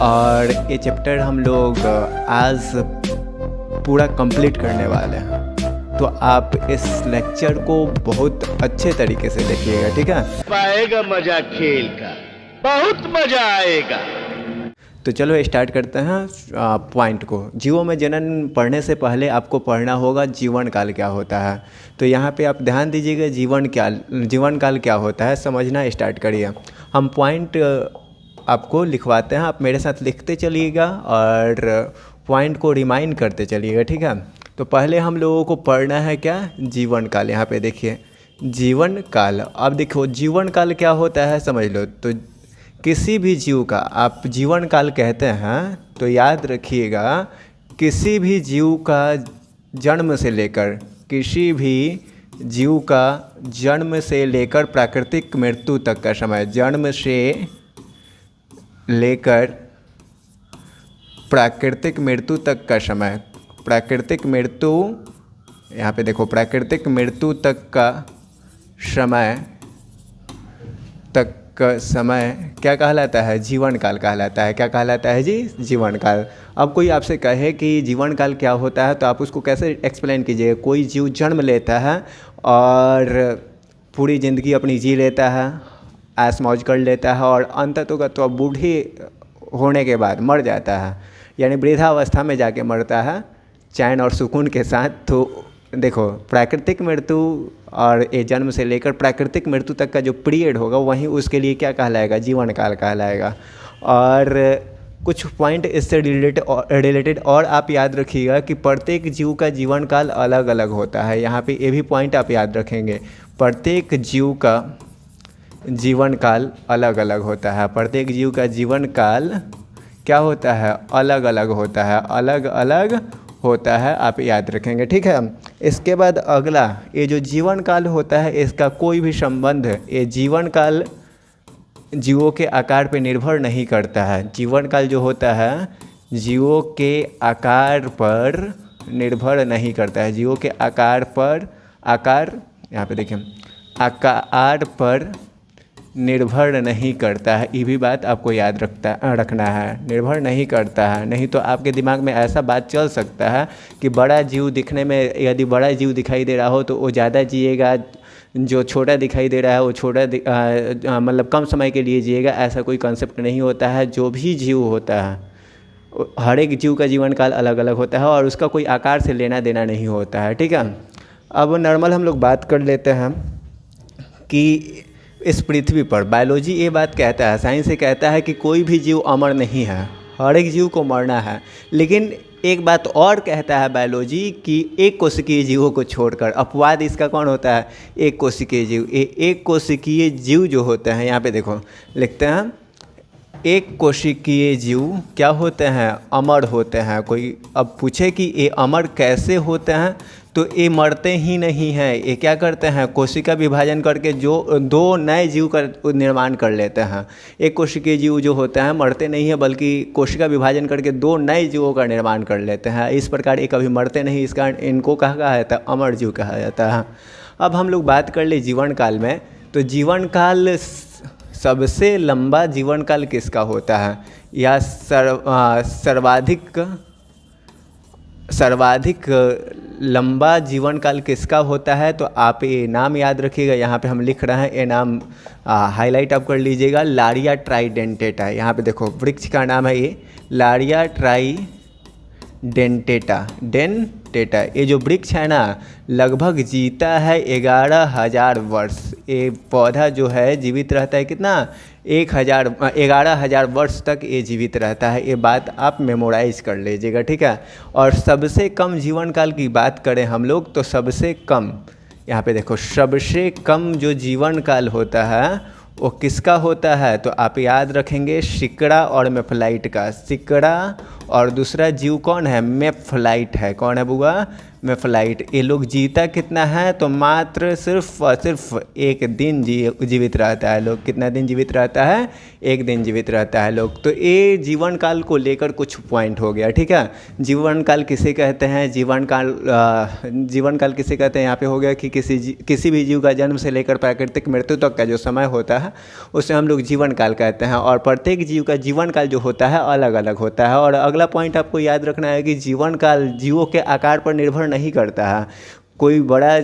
और ये चैप्टर हम लोग आज पूरा कंप्लीट करने वाले हैं। तो आप इस लेक्चर को बहुत अच्छे तरीके से देखिएगा, ठीक है। पाएगा मजा खेल का, बहुत मजा आएगा। तो चलो स्टार्ट करते हैं पॉइंट को। जीवों में जनन पढ़ने से पहले आपको पढ़ना होगा जीवन काल क्या होता है। तो यहाँ पे आप ध्यान दीजिएगा, जीवन काल क्या होता है समझना स्टार्ट करिए। हम पॉइंट आपको लिखवाते हैं, आप मेरे साथ लिखते चलिएगा और पॉइंट को रिमाइंड करते चलिएगा, ठीक है। तो पहले हम लोगों को पढ़ना है क्या, जीवन काल। यहाँ पे देखिए जीवन काल। अब देखो जीवन काल क्या होता है समझ लो। तो किसी भी जीव का आप जीवन काल कहते हैं तो याद रखिएगा, किसी भी जीव का जन्म से लेकर, किसी भी जीव का जन्म से लेकर प्राकृतिक मृत्यु तक का समय, जन्म से लेकर प्राकृतिक मृत्यु तक का समय, प्राकृतिक मृत्यु, यहाँ पे देखो प्राकृतिक मृत्यु तक का समय क्या कहलाता है, जीवन काल कहलाता है। क्या कहलाता है जी, जीवन काल। अब कोई आपसे कहे कि जीवन काल क्या होता है तो आप उसको कैसे एक्सप्लेन कीजिएगा। कोई जीव जन्म लेता है और पूरी ज़िंदगी अपनी जी लेता है, ऐश मौज कर लेता है और अंततः तो बूढ़ी होने के बाद मर जाता है, यानी वृद्धावस्था में जाके मरता है चैन और सुकून के साथ। तो देखो प्राकृतिक मृत्यु और ये जन्म से लेकर प्राकृतिक मृत्यु तक का जो पीरियड होगा वहीं उसके लिए क्या कहलाएगा, जीवन काल कहलाएगा। और कुछ पॉइंट इससे रिलेटेड और आप याद रखिएगा कि प्रत्येक जीव का जीवन काल अलग अलग होता है। यहाँ पे ये भी पॉइंट आप याद रखेंगे, प्रत्येक जीव का जीवन काल अलग अलग होता है। प्रत्येक जीव का जीवन काल क्या होता है, अलग अलग होता है, अलग अलग होता है, आप याद रखेंगे, ठीक है। इसके बाद अगला, ये जो जीवन काल होता है इसका कोई भी संबंध, ये जीवन काल जीवों के आकार पे निर्भर नहीं करता है। जीवन काल जो होता है जीवों के आकार पर निर्भर नहीं करता है। जीवों के आकार पर, यहाँ पे देखिए आकार पर निर्भर नहीं करता है। ये भी बात आपको याद रखना है, निर्भर नहीं करता है। नहीं तो आपके दिमाग में ऐसा बात चल सकता है कि बड़ा जीव दिखने में, यदि बड़ा जीव दिखाई दे रहा हो तो वो ज़्यादा जिएगा, जो छोटा दिखाई दे रहा है वो छोटा मतलब कम समय के लिए जिएगा। ऐसा कोई कंसेप्ट नहीं होता है। जो भी जीव होता है हर एक जीव का जीवन काल अलग अलग होता है और उसका कोई आकार से लेना देना नहीं होता है, ठीक है। अब नॉर्मल हम लोग बात कर लेते हैं कि इस पृथ्वी पर बायोलॉजी ये बात कहता है, साइंस ये कहता है कि कोई भी जीव अमर नहीं है, हर एक जीव को मरना है। लेकिन एक बात और कहता है बायोलॉजी कि एक कोशिकीय जीवों को छोड़कर, अपवाद इसका कौन होता है, एक कोशिकीय जीव। एक कोशिकीय जीव जो होते हैं, यहाँ पे देखो लिखते हैं, एक कोशिकीय जीव क्या होते हैं, अमर होते हैं। कोई अब पूछे कि ये अमर कैसे होते हैं, तो ये मरते ही नहीं हैं। ये क्या करते हैं, कोशिका विभाजन करके जो दो नए जीव का निर्माण कर लेते हैं। एक कोशिकीय जीव जो होते हैं मरते नहीं है, बल्कि कोशिका विभाजन करके दो नए जीवों का निर्माण कर लेते हैं। इस प्रकार ये कभी मरते नहीं, इस कारण इनको कहा जाता है, अमर जीव कहा जाता है। अब हम लोग बात कर ले जीवन काल में। तो जीवन काल सबसे लंबा जीवन काल किसका होता है, या सर्वाधिक लंबा जीवन काल किसका होता है। तो आप ये नाम याद रखिएगा, यहाँ पे हम लिख रहे हैं, ये नाम हाईलाइट आप कर लीजिएगा, लारिया ट्राइडेंटेटा। यहाँ पे देखो वृक्ष का नाम है ये लारिया ट्राइडेंटेटा। ये जो वृक्ष है ना लगभग जीता है 11,000 वर्ष। ये पौधा जो है जीवित रहता है कितना, 11,000 वर्ष तक ये जीवित रहता है। ये बात आप मेमोराइज कर लीजिएगा, ठीक है। और सबसे कम जीवन काल की बात करें हम लोग तो सबसे कम, यहाँ पे देखो सबसे कम जो जीवन काल होता है वो किसका होता है, तो आप याद रखेंगे सिकड़ा और मेफलाइट का। सिकड़ा और दूसरा जीव कौन है, मेफलाइट है। कौन है बुआ, में फ्लाइट। ये लोग जीता कितना है तो मात्र सिर्फ और सिर्फ एक दिन जीवित रहता है लोग। कितना दिन जीवित रहता है? एक दिन जीवित रहता है लोग। तो ये जीवन काल को लेकर कुछ पॉइंट हो गया, ठीक है। जीवन काल किसे कहते हैं? जीवन काल किसे कहते हैं? यहाँ पे हो गया कि किसी भी जीव का जन्म से लेकर प्राकृतिक मृत्यु तक का जो समय होता है उसे हम लोग जीवन काल कहते हैं। और प्रत्येक जीव का जीवन काल जो होता है अलग अलग होता है। और अगला पॉइंट आपको याद रखना है कि जीवन काल जीवों के आकार पर निर्भर नहीं करता है। कोई बड़ा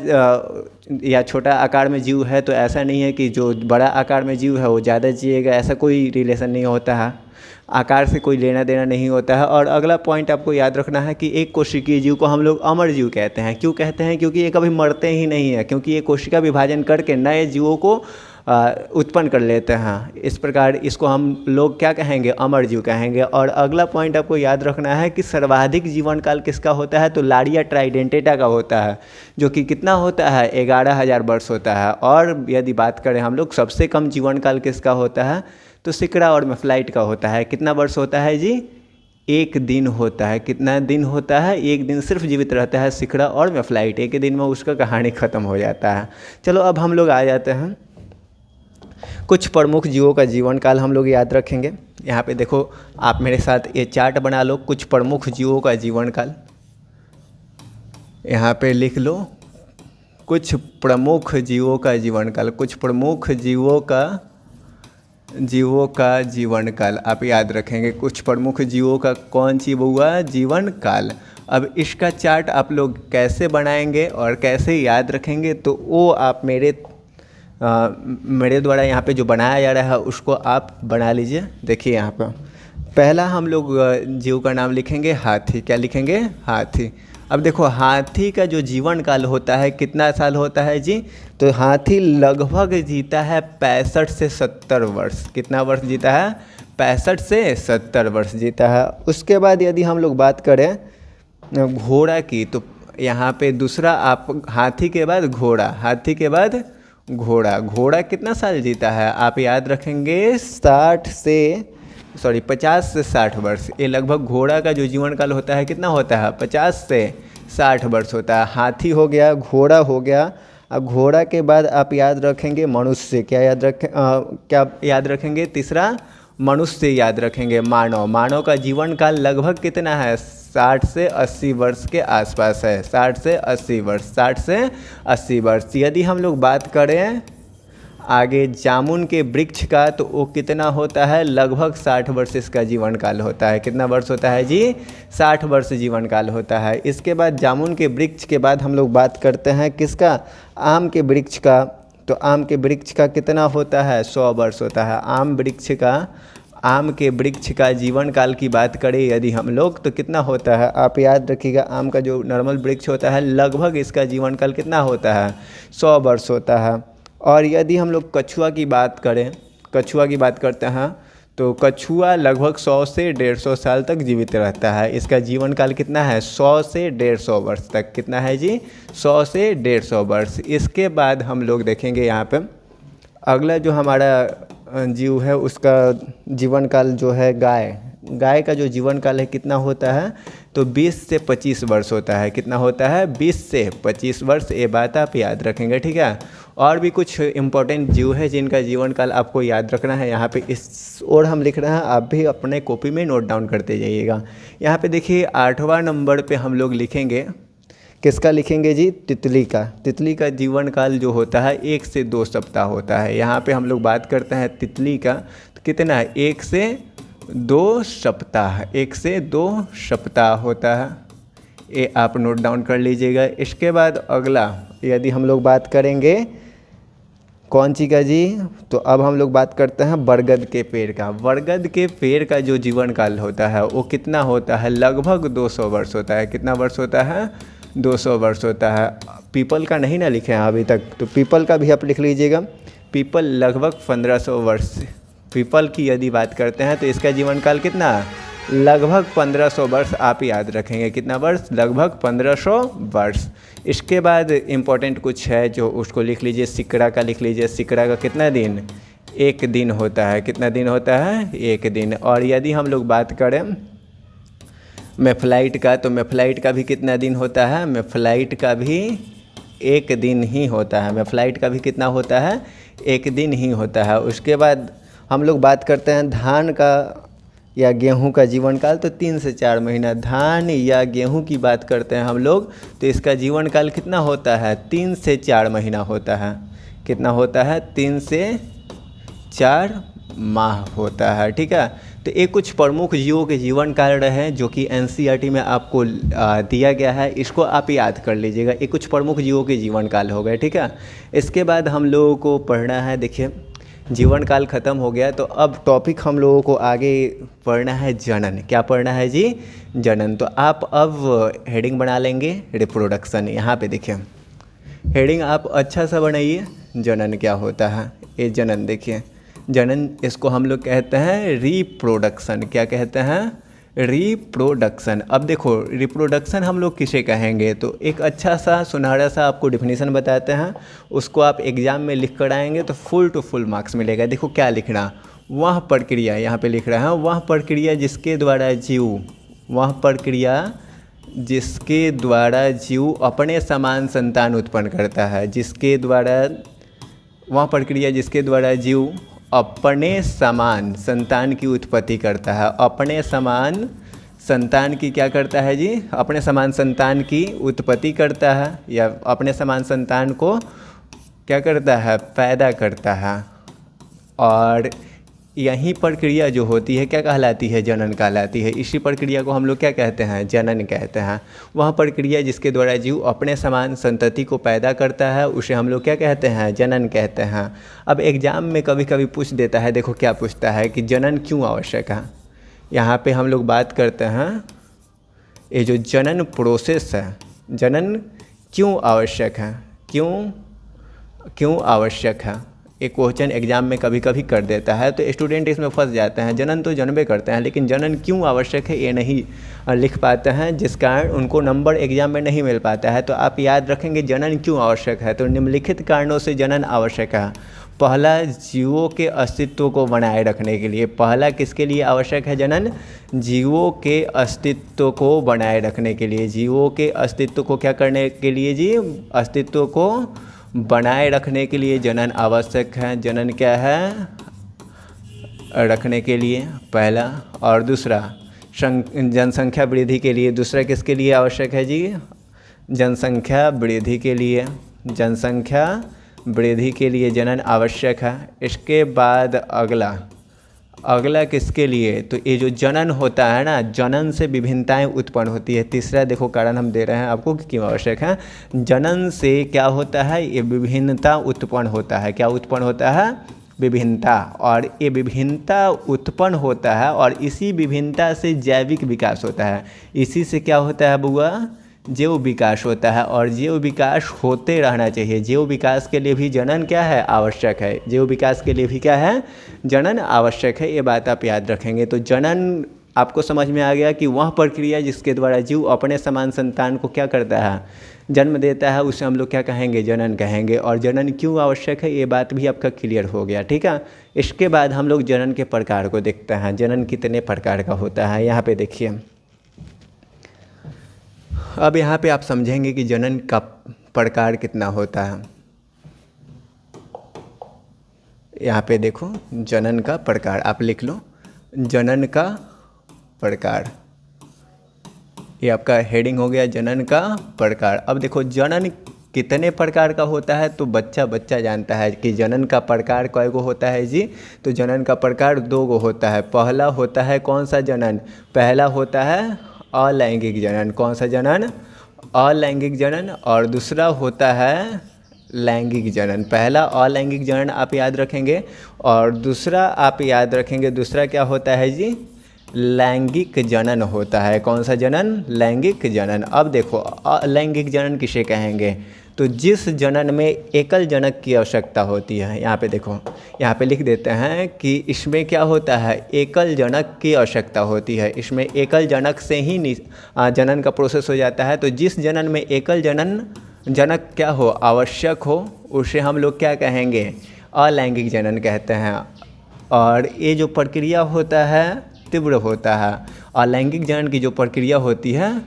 या छोटा आकार में जीव है तो ऐसा नहीं है कि जो बड़ा आकार में जीव है वो ज़्यादा जिएगा, ऐसा कोई रिलेशन नहीं होता है। आकार से कोई लेना देना नहीं होता है। और अगला पॉइंट आपको याद रखना है कि एक कोशिकीय जीव को हम लोग अमर जीव कहते हैं। क्यों कहते हैं? क्योंकि ये कभी मरते ही नहीं है, क्योंकि ये कोशिका विभाजन करके नए जीवों को उत्पन्न कर लेते हैं। इस प्रकार इसको हम लोग क्या कहेंगे? अमर जीव कहेंगे। और अगला पॉइंट आपको याद रखना है कि सर्वाधिक जीवन काल किसका होता है? तो लारिया ट्राइडेंटेटा का होता है, जो कि कितना होता है? 11,000 वर्ष होता है। और यदि बात करें हम लोग सबसे कम जीवन काल किसका होता है? तो सिकड़ा और मैफ्लाइट का होता है। कितना वर्ष होता है जी? एक दिन होता है। कितना दिन होता है? एक दिन सिर्फ जीवित रहता है सिकड़ा और मैफ्लाइट। एक दिन में उसका कहानी ख़त्म हो जाता है। चलो अब हम लोग आ जाते हैं कुछ प्रमुख जीवों का जीवन काल हम लोग याद रखेंगे। यहाँ पे देखो, आप मेरे साथ ये चार्ट बना लो, कुछ प्रमुख जीवों का जीवन काल। यहाँ पे लिख लो कुछ प्रमुख जीवों का जीवन काल। कुछ प्रमुख जीवों का जीवन काल आप याद रखेंगे। कुछ प्रमुख जीवों का कौन सी हुआ? जीवन काल। अब इसका चार्ट आप लोग कैसे बनाएंगे और कैसे याद रखेंगे तो वो आप मेरे द्वारा यहाँ पे जो बनाया जा रहा है उसको आप बना लीजिए। देखिए यहाँ पर पहला हम लोग जीव का नाम लिखेंगे हाथी। क्या लिखेंगे? हाथी। अब देखो, हाथी का जो जीवन काल होता है कितना साल होता है जी? तो हाथी लगभग जीता है 65 से 70 वर्ष। कितना वर्ष जीता है? 65 से 70 वर्ष जीता है। उसके बाद यदि हम लोग बात करें घोड़ा की, तो यहाँ पे दूसरा आप हाथी के बाद घोड़ा, हाथी के बाद घोड़ा। घोड़ा कितना साल जीता है? आप याद रखेंगे 50 से 60 वर्ष। ये लगभग घोड़ा का जो जीवन काल होता है कितना होता है? 50 से 60 वर्ष होता है। हाथी हो गया, घोड़ा हो गया। अब घोड़ा के बाद आप याद रखेंगे मनुष्य। क्या याद रखेंगे? तीसरा मनुष्य याद रखेंगे। मानव का जीवन काल लगभग कितना है? 60 से 80 वर्ष के आसपास है। 60 से 80 वर्ष, 60 से 80 वर्ष। यदि हम लोग बात करें आगे जामुन के वृक्ष का, तो वो कितना होता है? लगभग 60 वर्ष इसका जीवन काल होता है। कितना वर्ष होता है जी? 60 वर्ष जीवन काल होता है। इसके बाद जामुन के वृक्ष के बाद हम लोग बात करते हैं किसका? आम के वृक्ष का। तो आम के वृक्ष का कितना होता है? 100 वर्ष होता है। आम के वृक्ष का जीवन काल की बात करें यदि हम लोग, तो कितना होता है? आप याद रखिएगा, आम का जो नॉर्मल वृक्ष होता है लगभग इसका जीवन काल कितना होता है? 100 वर्ष होता है। और यदि हम लोग कछुआ की बात करते हैं तो कछुआ लगभग 100 से 150 साल तक जीवित रहता है। इसका जीवन काल कितना है? 100 से 150 वर्ष तक। कितना है जी? 100 से 150 वर्ष। इसके बाद हम लोग देखेंगे यहाँ पे अगला जो हमारा जीव है उसका जीवन काल जो है गाय का जो जीवन काल है कितना होता है? तो 20 से 25 वर्ष होता है। कितना होता है? 20 से 25 वर्ष। ये बात आप याद रखेंगे, ठीक है। और भी कुछ इम्पोर्टेंट जीव है जिनका जीवन काल आपको याद रखना है। यहाँ पे इस और हम लिख रहे हैं, आप भी अपने कॉपी में नोट डाउन करते जाइएगा। यहाँ पे देखिए 8वां नंबर पे हम लोग लिखेंगे, किसका लिखेंगे जी? तितली का। तितली का जीवन काल जो होता है 1 से 2 सप्ताह होता है। यहाँ पे हम लोग बात करते हैं तितली का, तो कितना है? 1 से 2 सप्ताह। 1 से 2 सप्ताह होता है। ये आप नोट डाउन कर लीजिएगा। इसके बाद अगला यदि हम लोग बात करेंगे कौन सी का जी? तो अब हम लोग बात करते हैं बरगद के पेड़ का। बरगद के पेड़ का जो जीवन काल होता है वो कितना होता है? लगभग 200 वर्ष होता है। कितना वर्ष होता है? 200 वर्ष होता है। पीपल का नहीं ना लिखे हैं अभी तक, तो पीपल का भी आप लिख लीजिएगा। पीपल लगभग 1500 वर्ष। पीपल की यदि बात करते हैं तो इसका जीवन काल कितना? लगभग 1500 वर्ष आप याद रखेंगे। कितना वर्ष? लगभग 1500 वर्ष। इसके बाद इम्पोर्टेंट कुछ है जो उसको लिख लीजिए। सिकड़ा का लिख लीजिए। सिकड़ा का कितना दिन? 1 दिन होता है। कितना दिन होता है? 1 दिन। और यदि हम लोग बात करें मेफ्लाइट का, तो मेफ्लाइट का भी कितना दिन होता है? मेफ्लाइट का भी 1 दिन ही होता है। मेफ्लाइट का भी कितना होता है? 1 दिन ही होता है। उसके बाद हम लोग बात करते हैं धान का या गेहूं का जीवन काल, तो 3 से 4 महीना। धान या गेहूं की बात करते हैं हम लोग, तो इसका जीवन काल कितना होता है? 3 से 4 महीना होता है। कितना होता है? 3 से 4 माह होता है। ठीक है, तो ये कुछ प्रमुख जीवों के जीवन काल रहे जो कि एनसीईआरटी में आपको दिया गया है, इसको आप याद कर लीजिएगा। ये कुछ प्रमुख जीवों के जीवन काल हो गए। ठीक है, इसके बाद हम लोगों को पढ़ना है, देखिए जीवन काल ख़त्म हो गया, तो अब टॉपिक हम लोगों को आगे पढ़ना है जनन। क्या पढ़ना है जी? जनन। तो आप अब हेडिंग बना लेंगे रिप्रोडक्शन। यहाँ पे देखिए हेडिंग आप अच्छा सा बनाइए, जनन क्या होता है। ये जनन देखिए, जनन इसको हम लोग कहते हैं रिप्रोडक्शन। क्या कहते हैं? रिप्रोडक्शन। अब देखो रिप्रोडक्शन हम लोग किसे कहेंगे, तो एक अच्छा सा सुनहरा सा आपको डिफिनीसन बताते हैं, उसको आप एग्ज़ाम में लिख कर आएंगे तो फुल टू फुल मार्क्स मिलेगा। देखो क्या लिखना, वह प्रक्रिया, यहाँ पे लिख रहा है वह प्रक्रिया जिसके द्वारा जीव, वह प्रक्रिया जिसके द्वारा जीव अपने समान संतान उत्पन्न करता है। जिसके द्वारा, वह प्रक्रिया जिसके द्वारा जीव अपने समान संतान की उत्पत्ति करता है। अपने समान संतान की क्या करता है जी? अपने समान संतान की उत्पत्ति करता है, या अपने समान संतान को क्या करता है? पैदा करता है। और यही प्रक्रिया जो होती है क्या कहलाती है? जनन कहलाती है। इसी प्रक्रिया को हम लोग क्या कहते हैं? जनन कहते हैं। वह प्रक्रिया जिसके द्वारा जीव अपने समान संतति को पैदा करता है, उसे हम लोग क्या कहते हैं? जनन कहते हैं। अब एग्ज़ाम में कभी कभी पूछ देता है, देखो क्या पूछता है कि जनन क्यों आवश्यक है। यहाँ पे हम लोग बात करते हैं ये जो जनन प्रोसेस है, जनन क्यों आवश्यक है, क्यों आवश्यक है। एक क्वेश्चन एग्जाम में कभी कभी कर देता है, तो स्टूडेंट इसमें फंस जाते हैं। जनन तो जनबे करते हैं, लेकिन जनन क्यों आवश्यक है ये नहीं लिख पाते हैं, जिस कारण उनको नंबर एग्जाम में नहीं मिल पाता है। तो आप याद रखेंगे जनन क्यों आवश्यक है, तो निम्नलिखित कारणों से जनन आवश्यक है। पहला, जीवों के अस्तित्व को बनाए रखने के लिए। पहला किसके लिए आवश्यक है जनन? जीवों के अस्तित्व को बनाए रखने के लिए। जीवों के अस्तित्व को क्या करने के लिए जी? अस्तित्व को बनाए रखने के लिए जनन आवश्यक है। जनन क्या है? रखने के लिए पहला। और दूसरा जनसंख्या वृद्धि के लिए। दूसरा किसके लिए आवश्यक है जी? जनसंख्या वृद्धि के लिए। जनसंख्या वृद्धि के लिए जनन आवश्यक है। इसके बाद अगला किसके लिए? तो ये जो जनन होता है ना, जनन से विभिन्नताएं उत्पन्न होती है। तीसरा देखो कारण हम दे रहे हैं आपको कि क्यों आवश्यक है। जनन से क्या होता है? ये विभिन्नता उत्पन्न होता है। क्या उत्पन्न होता है? विभिन्नता। और ये विभिन्नता उत्पन्न होता है, और इसी विभिन्नता से जैविक विकास होता है। इसी से क्या होता है बुआ? जैव विकास होता है। और जैव विकास होते रहना चाहिए। जैव विकास के लिए भी जनन क्या है? आवश्यक है। जैव विकास के लिए भी क्या है? जनन आवश्यक है। ये बात आप याद रखेंगे। तो जनन आपको समझ में आ गया कि वह प्रक्रिया जिसके द्वारा जीव अपने समान संतान को क्या करता है? जन्म देता है, उसे हम लोग क्या कहेंगे? जनन कहेंगे। और जनन क्यों आवश्यक है ये बात भी आपका क्लियर हो गया। ठीक है, इसके बाद हम लोग जनन के प्रकार को देखते हैं। जनन कितने प्रकार का होता है, यहाँ पे देखिए। अब यहाँ पे आप समझेंगे कि जनन का प्रकार कितना होता है। यहाँ पे देखो जनन का प्रकार आप लिख लो, जनन का प्रकार। ये आपका हेडिंग हो गया, जनन का प्रकार। अब देखो जनन कितने प्रकार का होता है, तो बच्चा जानता है कि जनन का प्रकार कई गो होता है जी। तो जनन का प्रकार 2 गो होता है। पहला होता है कौन सा जनन? पहला होता है अलैंगिक जनन। कौन सा जनन? अलैंगिक जनन। और दूसरा होता है लैंगिक जनन। पहला अलैंगिक जनन आप याद रखेंगे, और दूसरा आप याद रखेंगे, दूसरा क्या होता है जी? लैंगिक जनन होता है। कौन सा जनन? लैंगिक जनन। अब देखो अलैंगिक जनन किसे कहेंगे? तो जिस जनन में एकल जनक की आवश्यकता होती है। यहाँ पे देखो, यहाँ पे लिख देते हैं कि इसमें क्या होता है? एकल जनक की आवश्यकता होती है। इसमें एकल जनक से ही जनन का प्रोसेस हो जाता है। तो जिस जनन में एकल जनक क्या हो? आवश्यक हो, उसे हम लोग क्या कहेंगे? अलैंगिक जनन कहते हैं। और ये जो प्रक्रिया होता है तीव्र होता है, अलैंगिक जनन की जो प्रक्रिया होती है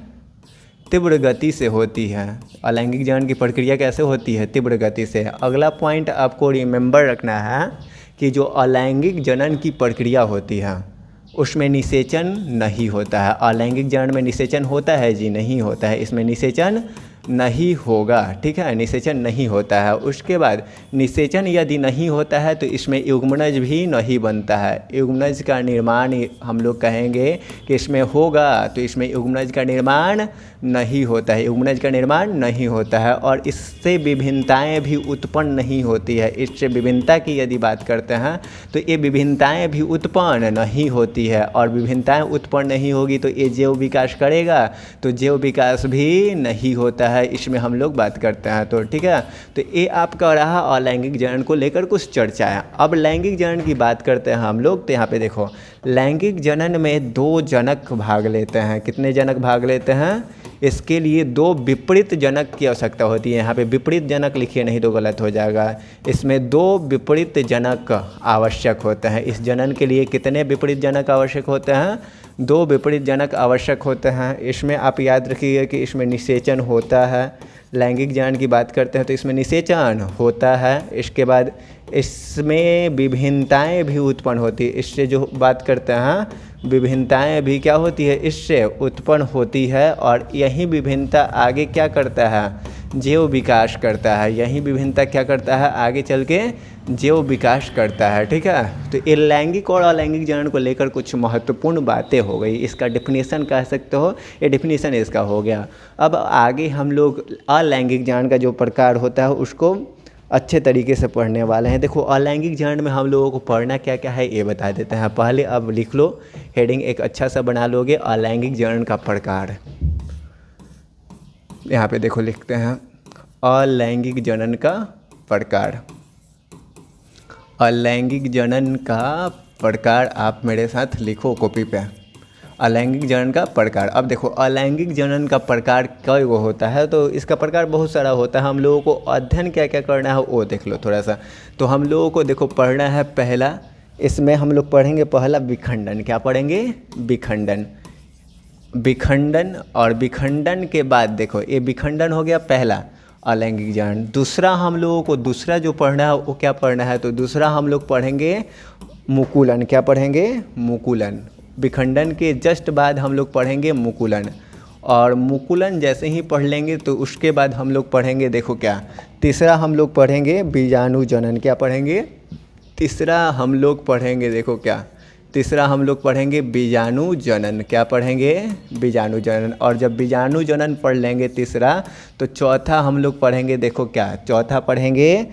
तीव्र गति से होती है। अलैंगिक जनन की प्रक्रिया कैसे होती है? तीव्र गति से। अगला पॉइंट आपको रिमेंबर रखना है कि जो अलैंगिक जनन की प्रक्रिया होती है उसमें निषेचन नहीं होता है। अलैंगिक जनन में निषेचन होता है जी? नहीं होता है, इसमें निषेचन नहीं होगा, ठीक है, निषेचन नहीं होता है। उसके बाद निषेचन यदि नहीं होता है तो इसमें युग्मनज भी नहीं बनता है। युग्मनज का निर्माण हम लोग कहेंगे कि इसमें होगा, तो इसमें युग्मनज का निर्माण नहीं होता है, युग्मनज का निर्माण नहीं होता है और इससे विभिन्नताएं भी उत्पन्न नहीं होती है। इससे विभिन्नता की यदि बात करते हैं तो ये विभिन्नताएं भी उत्पन्न नहीं होती है और विभिन्नताएं उत्पन्न नहीं होगी तो ये जैव विकास करेगा, तो जैव विकास भी नहीं होता है, इसमें हम लोग बात करते हैं। तो ठीक है, तो ये आपका रहा अलैंगिक जनन को लेकर कुछ चर्चा है। अब लैंगिक जनन की बात करते हैं हम लोग, तो यहाँ पे देखो लैंगिक जनन में 2 जनक भाग लेते हैं। कितने जनक भाग लेते हैं? इसके लिए 2 विपरीत जनक की आवश्यकता होती है। यहाँ पे विपरीत जनक लिखिए नहीं तो गलत हो जाएगा। इसमें 2 विपरीत जनक आवश्यक होते हैं। इस जनन के लिए कितने विपरीत जनक आवश्यक होते हैं? 2 विपरीत जनक आवश्यक होते हैं। इसमें आप याद रखिए कि इसमें निषेचन होता है। लैंगिक जनन की बात करते हैं तो इसमें निषेचन होता है। इसके बाद इसमें विभिन्नताएं भी उत्पन्न होती है। इससे जो बात करते हैं विभिन्नताएं भी क्या होती है? इससे उत्पन्न होती है और यही विभिन्नता आगे क्या करता है? जैव विकास करता है। यही विभिन्नता क्या करता है? आगे चल के जैव विकास करता है, ठीक है। तो ये लैंगिक और अलैंगिक जनन को लेकर कुछ महत्वपूर्ण बातें हो गई। इसका डेफिनेशन कह सकते हो, ये डेफिनेशन इसका हो गया। अब आगे हम लोग अलैंगिक जनन का जो प्रकार होता है उसको अच्छे तरीके से पढ़ने वाले हैं। देखो अलैंगिक जनन में हम लोगों को पढ़ना क्या क्या है ये बता देते हैं। पहले अब लिख लो, हेडिंग एक अच्छा सा बना लोगे, अलैंगिक जनन का प्रकार। यहाँ पे देखो लिखते हैं अलैंगिक जनन का प्रकार। अलैंगिक जनन का प्रकार आप मेरे साथ लिखो कॉपी पे। अलैंगिक जनन का प्रकार। अब देखो अलैंगिक जनन का प्रकार कई गो होता है, तो इसका प्रकार बहुत सारा होता है। हम लोगों को अध्ययन क्या क्या करना है वो देख लो थोड़ा सा। तो हम लोगों को देखो पढ़ना है पहला, इसमें हम लोग पढ़ेंगे पहला विखंडन। क्या पढ़ेंगे? विखंडन। विखंडन और विखंडन के बाद देखो ये विखंडन हो गया पहला अलैंगिक जनन। दूसरा हम लोगों को दूसरा जो पढ़ना है वो क्या पढ़ना है? तो दूसरा हम लोग पढ़ेंगे मुकुलन। क्या पढ़ेंगे? मुकुलन। विखंडन के जस्ट बाद हम लोग पढ़ेंगे मुकुलन और मुकुलन जैसे ही पढ़ लेंगे तो उसके बाद हम लोग पढ़ेंगे देखो क्या, तीसरा हम लोग पढ़ेंगे बीजाणु जनन। क्या पढ़ेंगे? तीसरा हम लोग पढ़ेंगे देखो क्या, तीसरा हम लोग पढ़ेंगे बीजाणु जनन। क्या पढ़ेंगे? बीजाणु जनन। और जब बीजाणु जनन पढ़ लेंगे तीसरा, तो चौथा हम लोग पढ़ेंगे देखो क्या, चौथा पढ़ेंगे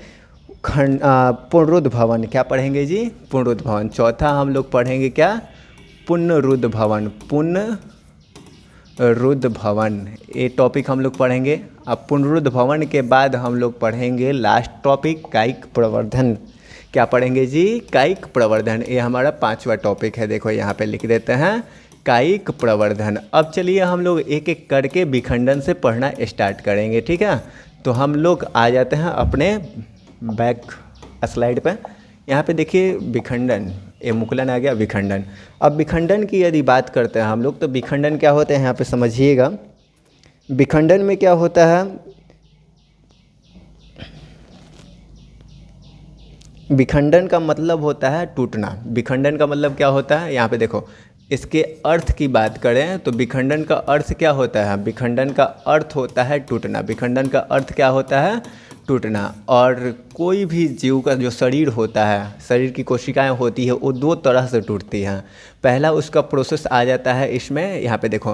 पुनरुद्भवन। क्या पढ़ेंगे जी? पुनरुद्भवन। चौथा हम लोग पढ़ेंगे क्या? पुनरुद्भवन। पुनरुद्भवन ये टॉपिक हम लोग पढ़ेंगे। अब पुनरुद्भवन के बाद हम लोग पढ़ेंगे लास्ट टॉपिक कायिक प्रवर्धन। क्या पढ़ेंगे जी? कायिक प्रवर्धन। ये हमारा 5वां टॉपिक है। देखो यहाँ पे लिख देते हैं कायिक प्रवर्धन। अब चलिए हम लोग एक एक करके विखंडन से पढ़ना स्टार्ट करेंगे, ठीक है। तो हम लोग आ जाते हैं अपने बैक स्लाइड पे। यहाँ पे देखिए विखंडन, ये मुकुलन आ गया, विखंडन। अब विखंडन की यदि बात करते हैं हम लोग, तो विखंडन क्या होता है यहाँ पे समझिएगा। विखंडन में क्या होता है? विखंडन का मतलब होता है टूटना। विखंडन का मतलब क्या होता है? यहाँ पे देखो इसके अर्थ की बात करें तो विखंडन का अर्थ क्या होता है? विखंडन का अर्थ होता है टूटना। विखंडन का अर्थ क्या होता है? टूटना। और कोई भी जीव का जो शरीर होता है, शरीर की कोशिकाएं होती है, वो 2 तरह से टूटती हैं। पहला उसका प्रोसेस आ जाता है इसमें, यहाँ पे देखो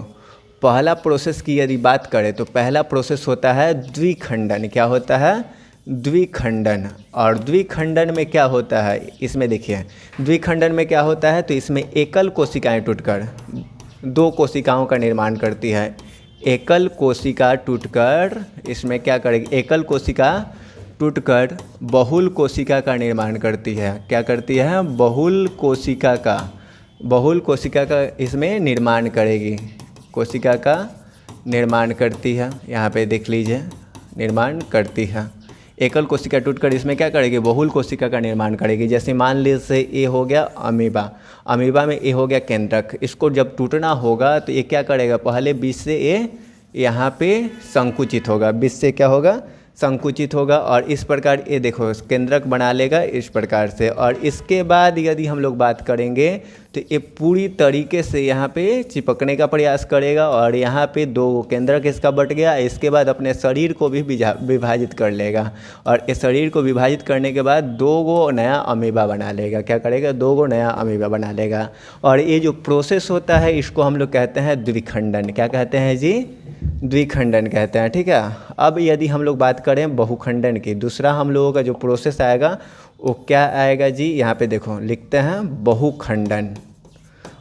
पहला प्रोसेस की यदि बात करें तो पहला प्रोसेस होता है द्विखंडन। क्या होता है? द्विखंडन। और द्विखंडन में क्या होता है? इसमें देखिए द्विखंडन में क्या होता है, तो इसमें एकल कोशिकाएं टूटकर 2 कोशिकाओं का निर्माण करती है। एकल कोशिका टूटकर इसमें क्या करेगी? एकल कोशिका टूटकर बहुल कोशिका का निर्माण करती है। क्या करती है? बहुल कोशिका का इसमें निर्माण करेगी। कोशिका का निर्माण करती है, यहाँ पे देख लीजिए निर्माण करती है। एकल कोशिका टूटकर इसमें क्या करेगी, बहुल कोशिका का निर्माण करेगी। जैसे मान लीजिए ये हो गया अमीबा, अमीबा में ये हो गया केंद्रक। इसको जब टूटना होगा तो ये क्या करेगा, पहले बीच से ये यहाँ पे संकुचित होगा, बीच से क्या होगा, संकुचित होगा और इस प्रकार ये देखो केंद्रक बना लेगा इस प्रकार से। और इसके बाद यदि हम लोग बात करेंगे तो ये पूरी तरीके से यहाँ पे चिपकने का प्रयास करेगा और यहाँ पे दो केंद्रक इसका बट गया। इसके बाद अपने शरीर को भी विभाजित कर लेगा और इस शरीर को विभाजित करने के बाद दो गो नया अमीबा बना लेगा। क्या करेगा, दो गो नया अमीबा बना लेगा। और ये जो प्रोसेस होता है इसको हम लोग कहते हैं द्विखंडन। क्या कहते हैं जी, द्विखंडन कहते हैं। ठीक है, अब यदि हम लोग बात करें बहुखंडन की, दूसरा हम लोगों का जो प्रोसेस आएगा वो क्या आएगा जी, यहाँ पे देखो लिखते हैं बहुखंडन।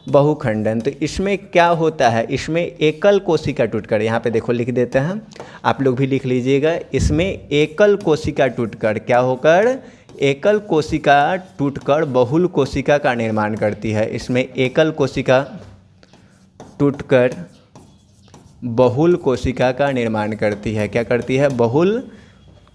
बहुखंडन तो इसमें क्या होता है, इसमें एकल कोशिका टूटकर, यहाँ पे देखो लिख देते हैं, आप लोग भी लिख लीजिएगा। इसमें एकल कोशिका टूटकर क्या होकर, एकल कोशिका टूटकर बहुल कोशिका का निर्माण करती है। इसमें एकल कोशिका टूटकर बहुल कोशिका का निर्माण करती है। क्या करती है, बहुल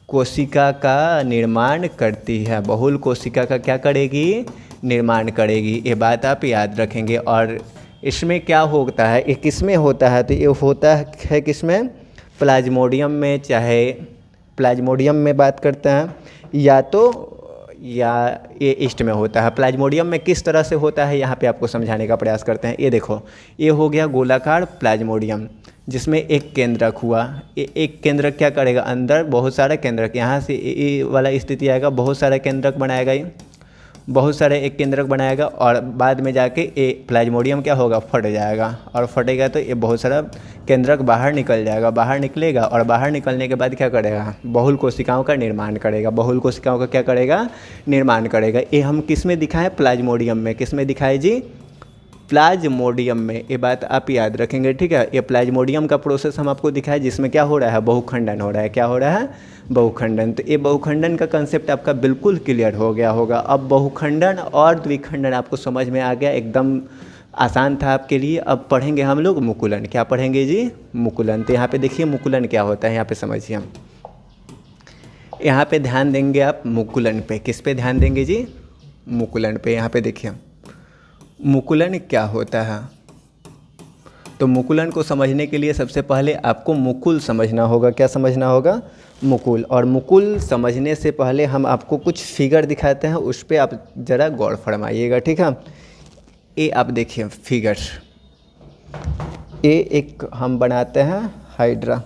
कोशिका का निर्माण करती है। बहुल कोशिका का क्या करेगी, निर्माण करेगी। ये बात आप याद रखेंगे। और इसमें क्या होता है, ये किसमें होता है, तो ये होता है किसमें, प्लाज्मोडियम में, चाहे प्लाज्मोडियम में बात करते हैं या ये ईस्ट में होता है। प्लाज्मोडियम में किस तरह से होता है यहाँ पे आपको समझाने का प्रयास करते हैं। ये देखो ये हो गया गोलाकार प्लाज्मोडियम जिसमें एक केंद्रक हुआ। एक केंद्रक क्या करेगा, अंदर बहुत सारे केंद्रक, यहाँ से ये वाला स्थिति आएगा, बहुत सारे केंद्रक बनाएगा, ये बहुत सारे एक केंद्रक बनाएगा और बाद में जाके ये प्लाज्मोडियम क्या होगा, फट जाएगा और फटेगा तो ये बहुत सारा केंद्रक बाहर निकल जाएगा। बाहर निकलेगा और बाहर निकलने के बाद क्या करेगा, बहुल कोशिकाओं का निर्माण करेगा। बहुल कोशिकाओं का क्या करेगा, निर्माण करेगा। ये हम किस में दिखाएं, प्लाज्मोडियम में। किस में दिखाए जी, प्लाज्मोडियम में। ये बात आप याद रखेंगे। ठीक है, ये प्लाज्मोडियम का प्रोसेस हम आपको दिखाए जिसमें क्या हो रहा है, बहुखंडन हो रहा है। क्या हो रहा है, बहुखंडन। तो ये बहुखंडन का कंसेप्ट आपका बिल्कुल क्लियर हो गया होगा। अब बहुखंडन और द्विखंडन आपको समझ में आ गया, एकदम आसान था आपके लिए। अब पढ़ेंगे हम लोग मुकुलन। क्या पढ़ेंगे जी, मुकुलन। तो यहाँ पे देखिए मुकुलन क्या होता है, यहाँ पे समझिए हम। यहाँ पे ध्यान देंगे आप मुकुलन पे। किस पे ध्यान देंगे जी, मुकुलन पे। यहाँ पे देखिए मुकुलन क्या होता है। तो मुकुलन को समझने के लिए सबसे पहले आपको मुकुल समझना होगा। क्या समझना होगा, मुकुल। और मुकुल समझने से पहले हम आपको कुछ फिगर दिखाते हैं, उस पर आप ज़रा गौर फरमाइएगा। ठीक है, ये आप देखिए फिगर, ये एक हम बनाते हैं हाइड्रा।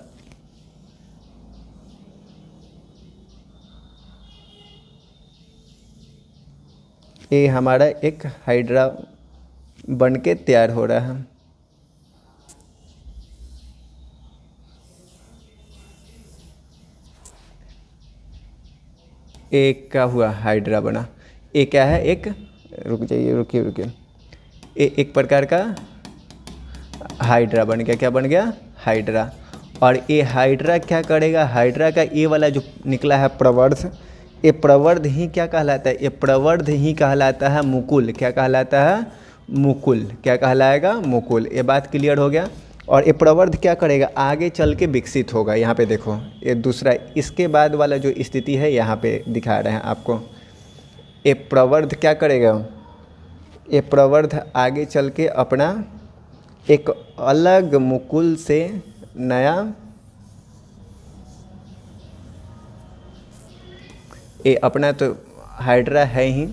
ये हमारा एक हाइड्रा बन के तैयार हो रहा है। एक क्या हुआ, हाइड्रा बना। ये क्या है, एक रुकिए ये एक प्रकार का हाइड्रा बन गया। क्या बन गया, हाइड्रा। और ये हाइड्रा क्या करेगा, हाइड्रा का ये वाला जो निकला है प्रवर्ध, ये प्रवर्ध ही क्या कहलाता है, ये प्रवर्ध ही कहलाता है मुकुल। क्या कहलाता है, मुकुल। क्या कहलाएगा, मुकुल। ये बात क्लियर हो गया। और ये प्रवर्ध क्या करेगा, आगे चल के विकसित होगा। यहाँ पे देखो ये दूसरा, इसके बाद वाला जो स्थिति है यहाँ पे दिखा रहे हैं आपको। ये प्रवर्ध क्या करेगा, ये प्रवर्ध आगे चल के अपना एक अलग मुकुल से नया, ये अपना तो हाइड्रा है ही,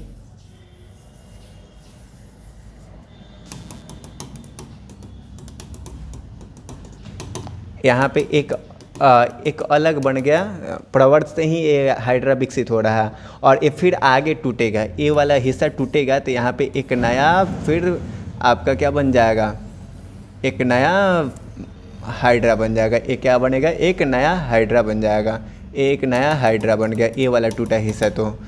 यहाँ पे एक अलग बन गया। प्रवर्ध से ही ये हाइड्रा विकसित हो रहा है और ये फिर आगे टूटेगा, ये वाला हिस्सा टूटेगा तो यहाँ पे एक नया फिर आपका क्या बन जाएगा, एक नया हाइड्रा बन जाएगा। ये क्या बनेगा, एक नया हाइड्रा बन जाएगा। एक नया हाइड्रा बन गया, ये वाला टूटा हिस्सा। तो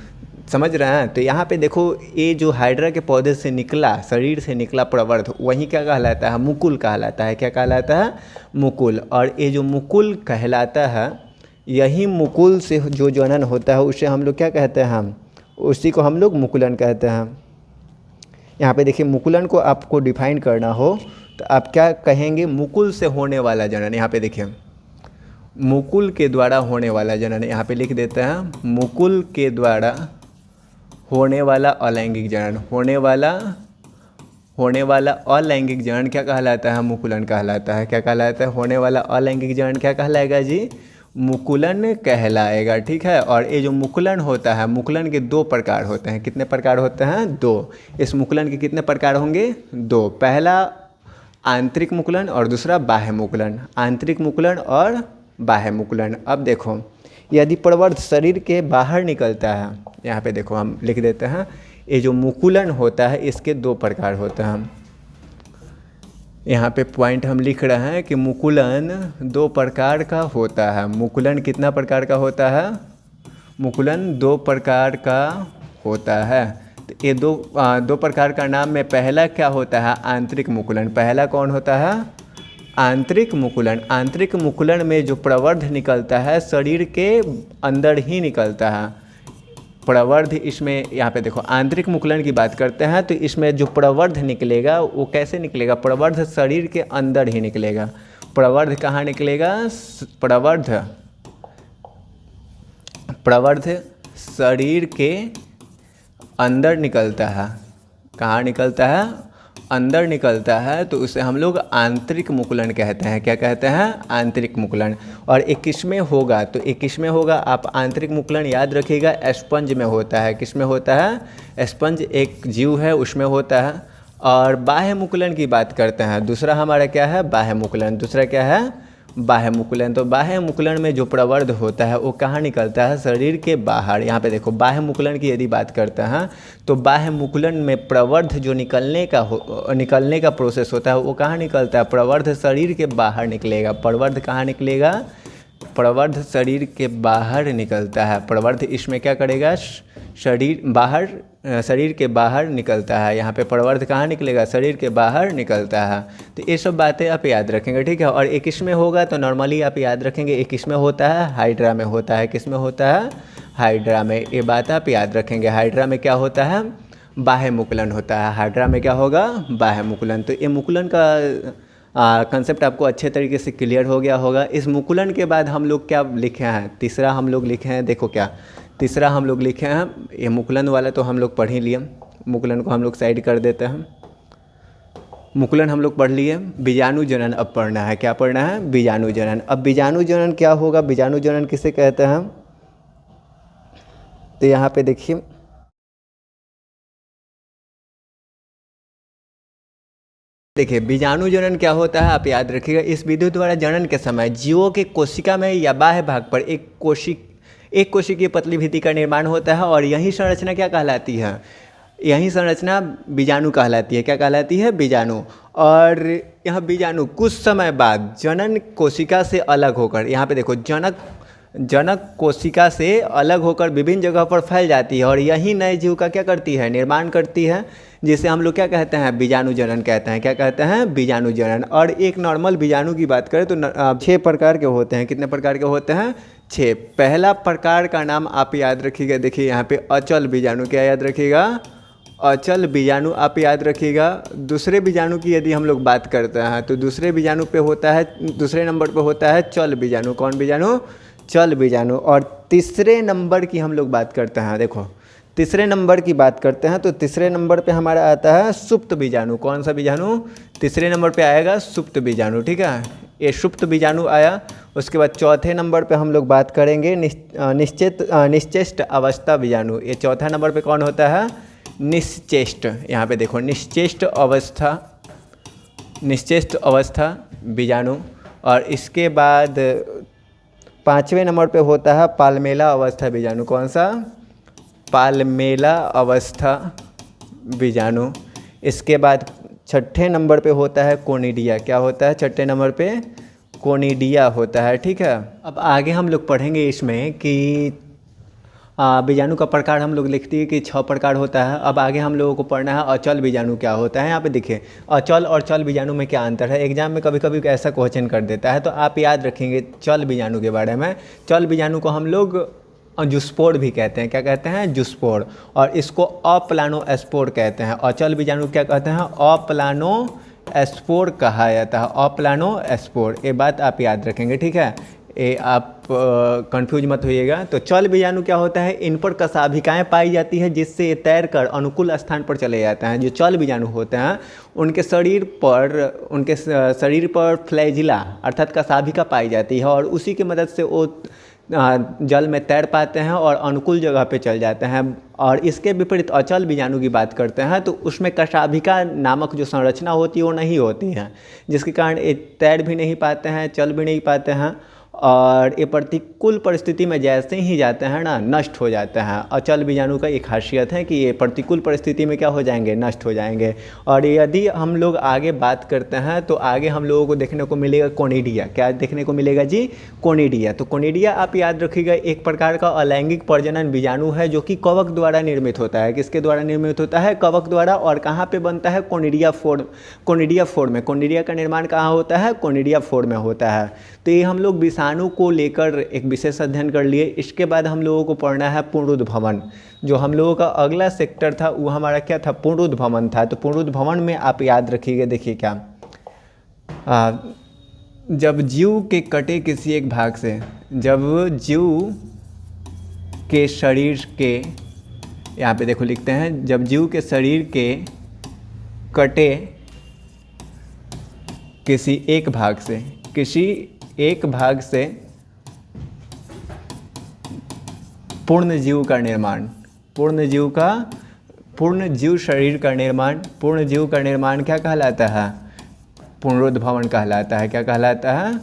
समझ रहे हैं। तो यहाँ पे देखो ये जो हाइड्रा के पौधे से निकला, शरीर से निकला प्रवर्ध, वही क्या कहलाता है, मुकुल कहलाता है। क्या कहलाता है, मुकुल। और ये जो मुकुल कहलाता है, यही मुकुल से जो जनन होता है उसे हम लोग क्या कहते हैं, हम उसी को हम लोग मुकुलन कहते हैं। यहाँ पे देखिए मुकुलन को आपको डिफाइन करना हो तो आप क्या कहेंगे, मुकुल से होने वाला जनन। यहाँ पे देखिए मुकुल के द्वारा होने वाला जनन, यहाँ पे लिख देते हैं मुकुल के द्वारा होने वाला अलैंगिक जनन, होने वाला अलैंगिक जनन क्या कहलाता है? मुकुलन कहलाता है। क्या कहलाता है? होने वाला अलैंगिक जनन क्या कहलाएगा जी? मुकुलन कहलाएगा, ठीक है। और ये जो मुकुलन होता है, मुकुलन के दो प्रकार होते हैं। कितने प्रकार होते हैं? दो। इस मुकुलन के कितने प्रकार होंगे? दो। पहला आंतरिक मुकुलन और दूसरा बाह्य मुकुलन। आंतरिक मुकुलन और बाह्य मुकुलन। अब देखो, यदि प्रवर्ध शरीर के बाहर निकलता है, यहाँ पे देखो हम लिख देते हैं, ये जो मुकुलन होता है इसके दो प्रकार होते हैं। यहाँ पे पॉइंट हम लिख रहे हैं कि मुकुलन दो प्रकार का होता है। मुकुलन कितना प्रकार का होता है? मुकुलन दो प्रकार का होता है। तो ये दो प्रकार का नाम में पहला क्या होता है? आंतरिक मुकुलन। पहला कौन होता है? आंतरिक मुकुलन। आंतरिक मुकुलन में जो प्रवर्ध निकलता है शरीर के अंदर ही निकलता है। प्रवर्ध इसमें, यहाँ पे देखो आंतरिक मुकुलन की बात करते हैं तो इसमें जो प्रवर्ध निकलेगा वो कैसे निकलेगा? प्रवर्ध शरीर के अंदर ही निकलेगा। प्रवर्ध कहाँ निकलेगा? प्रवर्ध शरीर के अंदर निकलता है। कहाँ निकलता है? अंदर निकलता है, तो उसे हम लोग आंतरिक मुकुलन कहते हैं। क्या कहते हैं? आंतरिक मुकुलन। और एक किसमें होगा? तो एक किसमें होगा? आप आंतरिक मुकुलन याद रखिएगा, स्पंज में होता है। किसमें होता है? स्पंज एक जीव है उसमें होता है। और बाह्य मुकुलन की बात करते हैं, दूसरा हमारा क्या है? बाह्य मुकुलन। दूसरा क्या है? बाह्य मुकुलन। तो बाह्य मुकुलन में जो प्रवर्ध होता है वो कहाँ निकलता है? शरीर के बाहर। यहाँ पे देखो बाह्य मुकुलन की यदि बात करते हैं तो बाह्य मुकुलन में प्रवर्ध जो निकलने का प्रोसेस होता है वो कहाँ निकलता है? प्रवर्ध शरीर के बाहर निकलेगा। प्रवर्ध कहाँ निकलेगा? प्रवर्ध शरीर के बाहर निकलता है। प्रवर्ध इसमें क्या करेगा? शरीर के बाहर निकलता है। यहाँ पे प्रवर्ध कहाँ निकलेगा? शरीर के बाहर निकलता है। तो ये सब बातें आप याद रखेंगे, ठीक है। और एक इसमें होगा तो नॉर्मली आप याद रखेंगे, एक इसमें होता है, हाइड्रा में होता है। किसमें होता है? हाइड्रा में। ये बात आप याद रखेंगे। हाइड्रा में क्या होता है? बाह्य मुकुलन होता है। हाइड्रा में क्या होगा? बाह्य मुकुलन। तो ये मुकुलन का कंसेप्ट आपको अच्छे तरीके से क्लियर हो गया होगा। इस मुकुलन के बाद हम लोग क्या लिखे हैं? तीसरा हम लोग लिखे हैं, देखो क्या तीसरा हम लोग लिखे हैं, ये मुकुलन वाला तो हम लोग पढ़ ही लिए, मुकुलन को हम लोग साइड कर देते हैं। मुकुलन हम लोग पढ़ लिए, बीजाणु जनन अब पढ़ना है। क्या पढ़ना है? बीजाणु जनन। अब बीजाणु जनन क्या होगा? बीजाणु जनन किसे कहते हैं? तो यहाँ पे देखिए बीजाणु जनन क्या होता है आप याद रखिएगा। इस विधि द्वारा जनन के समय जीवों के कोशिका में या बाह्य भाग पर एक कोशिकीय पतली भित्ति का निर्माण होता है और यही संरचना क्या कहलाती है? यही संरचना बीजाणु कहलाती है। क्या कहलाती है? बीजाणु। और यह बीजाणु कुछ समय बाद जनन कोशिका से अलग होकर, यहाँ पे देखो जनक कोशिका से अलग होकर विभिन्न जगह पर फैल जाती है और यही नए जीव का क्या करती है? निर्माण करती है, जिसे हम लोग क्या कहते हैं? बीजाणु जनन कहते हैं। क्या कहते हैं? बीजाणु जनन। और एक नॉर्मल बीजाणु की बात करें तो 6 प्रकार के होते हैं। कितने प्रकार के होते हैं? 6। पहला प्रकार का नाम आप याद रखिएगा, देखिए यहाँ पे अचल बीजाणु। क्या याद रखिएगा? अचल बीजाणु आप याद रखिएगा। दूसरे बीजाणु की यदि हम लोग बात करते हैं तो दूसरे बीजाणु पे होता है, दूसरे नंबर पे होता है चल बीजाणु। कौन बीजाणु? चल बीजाणु। और तीसरे नंबर की हम लोग बात करते हैं, देखो तीसरे नंबर की बात करते हैं तो तीसरे नंबर पे हमारा आता है सुप्त बीजाणु। कौन सा बीजाणु? तीसरे नंबर पे आएगा सुप्त बीजाणु, ठीक है। ये सुप्त बीजाणु आया। उसके बाद चौथे नंबर पे हम लोग बात करेंगे निश्चेष्ट अवस्था बीजाणु। ये चौथा नंबर पे कौन होता है? निश्चेष्ट। यहाँ पे देखो निश्चेष्ट अवस्था बीजाणु। और इसके बाद 5वें नंबर पे होता है पालमेला अवस्था बीजाणु। कौन सा? पालमेला अवस्था बीजाणु। इसके बाद 6ठे नंबर पे होता है कोनिडिया। क्या होता है? 6ठे नंबर पे कोनिडिया होता है, ठीक है। अब आगे हम लोग पढ़ेंगे इसमें कि बीजाणु का प्रकार हम लोग लिखते हैं कि 6 प्रकार होता है। अब आगे हम लोगों को पढ़ना है अचल बीजाणु क्या होता है। यहाँ पे देखिए अचल और चल बीजाणु में क्या अंतर है। एग्जाम में कभी कभी ऐसा क्वेश्चन कर देता है तो आप याद रखेंगे चल बीजाणु के बारे में। चल बीजाणु को हम लोग जूस्पोर भी कहते हैं। क्या कहते हैं? जूस्पोर। और इसको अप्लानोस्पोर कहते हैं। अचल बीजाणु क्या कहते हैं? अप्लानोस्पोर कहा जाता है। अप्लानोस्पोर। ये बात आप याद रखेंगे, ठीक है। ये आप कंफ्यूज मत होइएगा। तो चल बीजाणु क्या होता है, इन पर कशाभिकाएँ पाई जाती है जिससे ये तैर कर अनुकूल स्थान पर चले जाते हैं। जो चल बीजाणु होते हैं उनके शरीर पर फ्लैजिला अर्थात कशाभिका पाई जाती है और उसी की मदद से वो जल में तैर पाते हैं और अनुकूल जगह पे चल जाते हैं। और इसके विपरीत अचल बीजाणु की बात करते हैं तो उसमें कशाभिका नामक जो संरचना होती है वो नहीं होती है, जिसके कारण ये तैर भी नहीं पाते हैं, चल भी नहीं पाते हैं और ये प्रतिकूल परिस्थिति में जैसे ही जाते हैं ना नष्ट हो जाते हैं। अचल बीजाणु का एक खासियत है कि ये प्रतिकूल परिस्थिति में क्या हो जाएंगे, नष्ट हो जाएंगे। और यदि हम लोग आगे बात करते हैं तो आगे हम लोगों को देखने को मिलेगा कोनिडिया। क्या देखने को मिलेगा जी, कोनिडिया। तो कोनिडिया आप याद रखिएगा एक प्रकार का अलैंगिक प्रजनन बीजाणु है जो कि कवक द्वारा निर्मित होता है। किसके द्वारा निर्मित होता है, कवक द्वारा। और कहाँ पे बनता है, कोनिडिया फोर में। कोनिडिया का निर्माण कहाँ होता है, कोनिडिया फोर में होता है। तो ये हम लोग विषाणु को लेकर एक विशेष अध्ययन कर लिए। इसके बाद हम लोगों को पढ़ना है पुनरुद्भवन। जो हम लोगों का अगला सेक्टर था वो हमारा क्या था, पुनरुद्भवन था। तो पुनरुद्भवन में आप याद रखिएगा, देखिए क्या, जब जीव के कटे किसी एक भाग से, जब जीव के शरीर के, यहाँ पे देखो लिखते हैं, जब जीव के शरीर के कटे किसी एक भाग से, किसी एक भाग से पूर्ण जीव का निर्माण, पूर्ण जीव शरीर का निर्माण, पूर्ण जीव का निर्माण क्या कहलाता है, पुनरुद्भवन कहलाता है। क्या कहलाता है,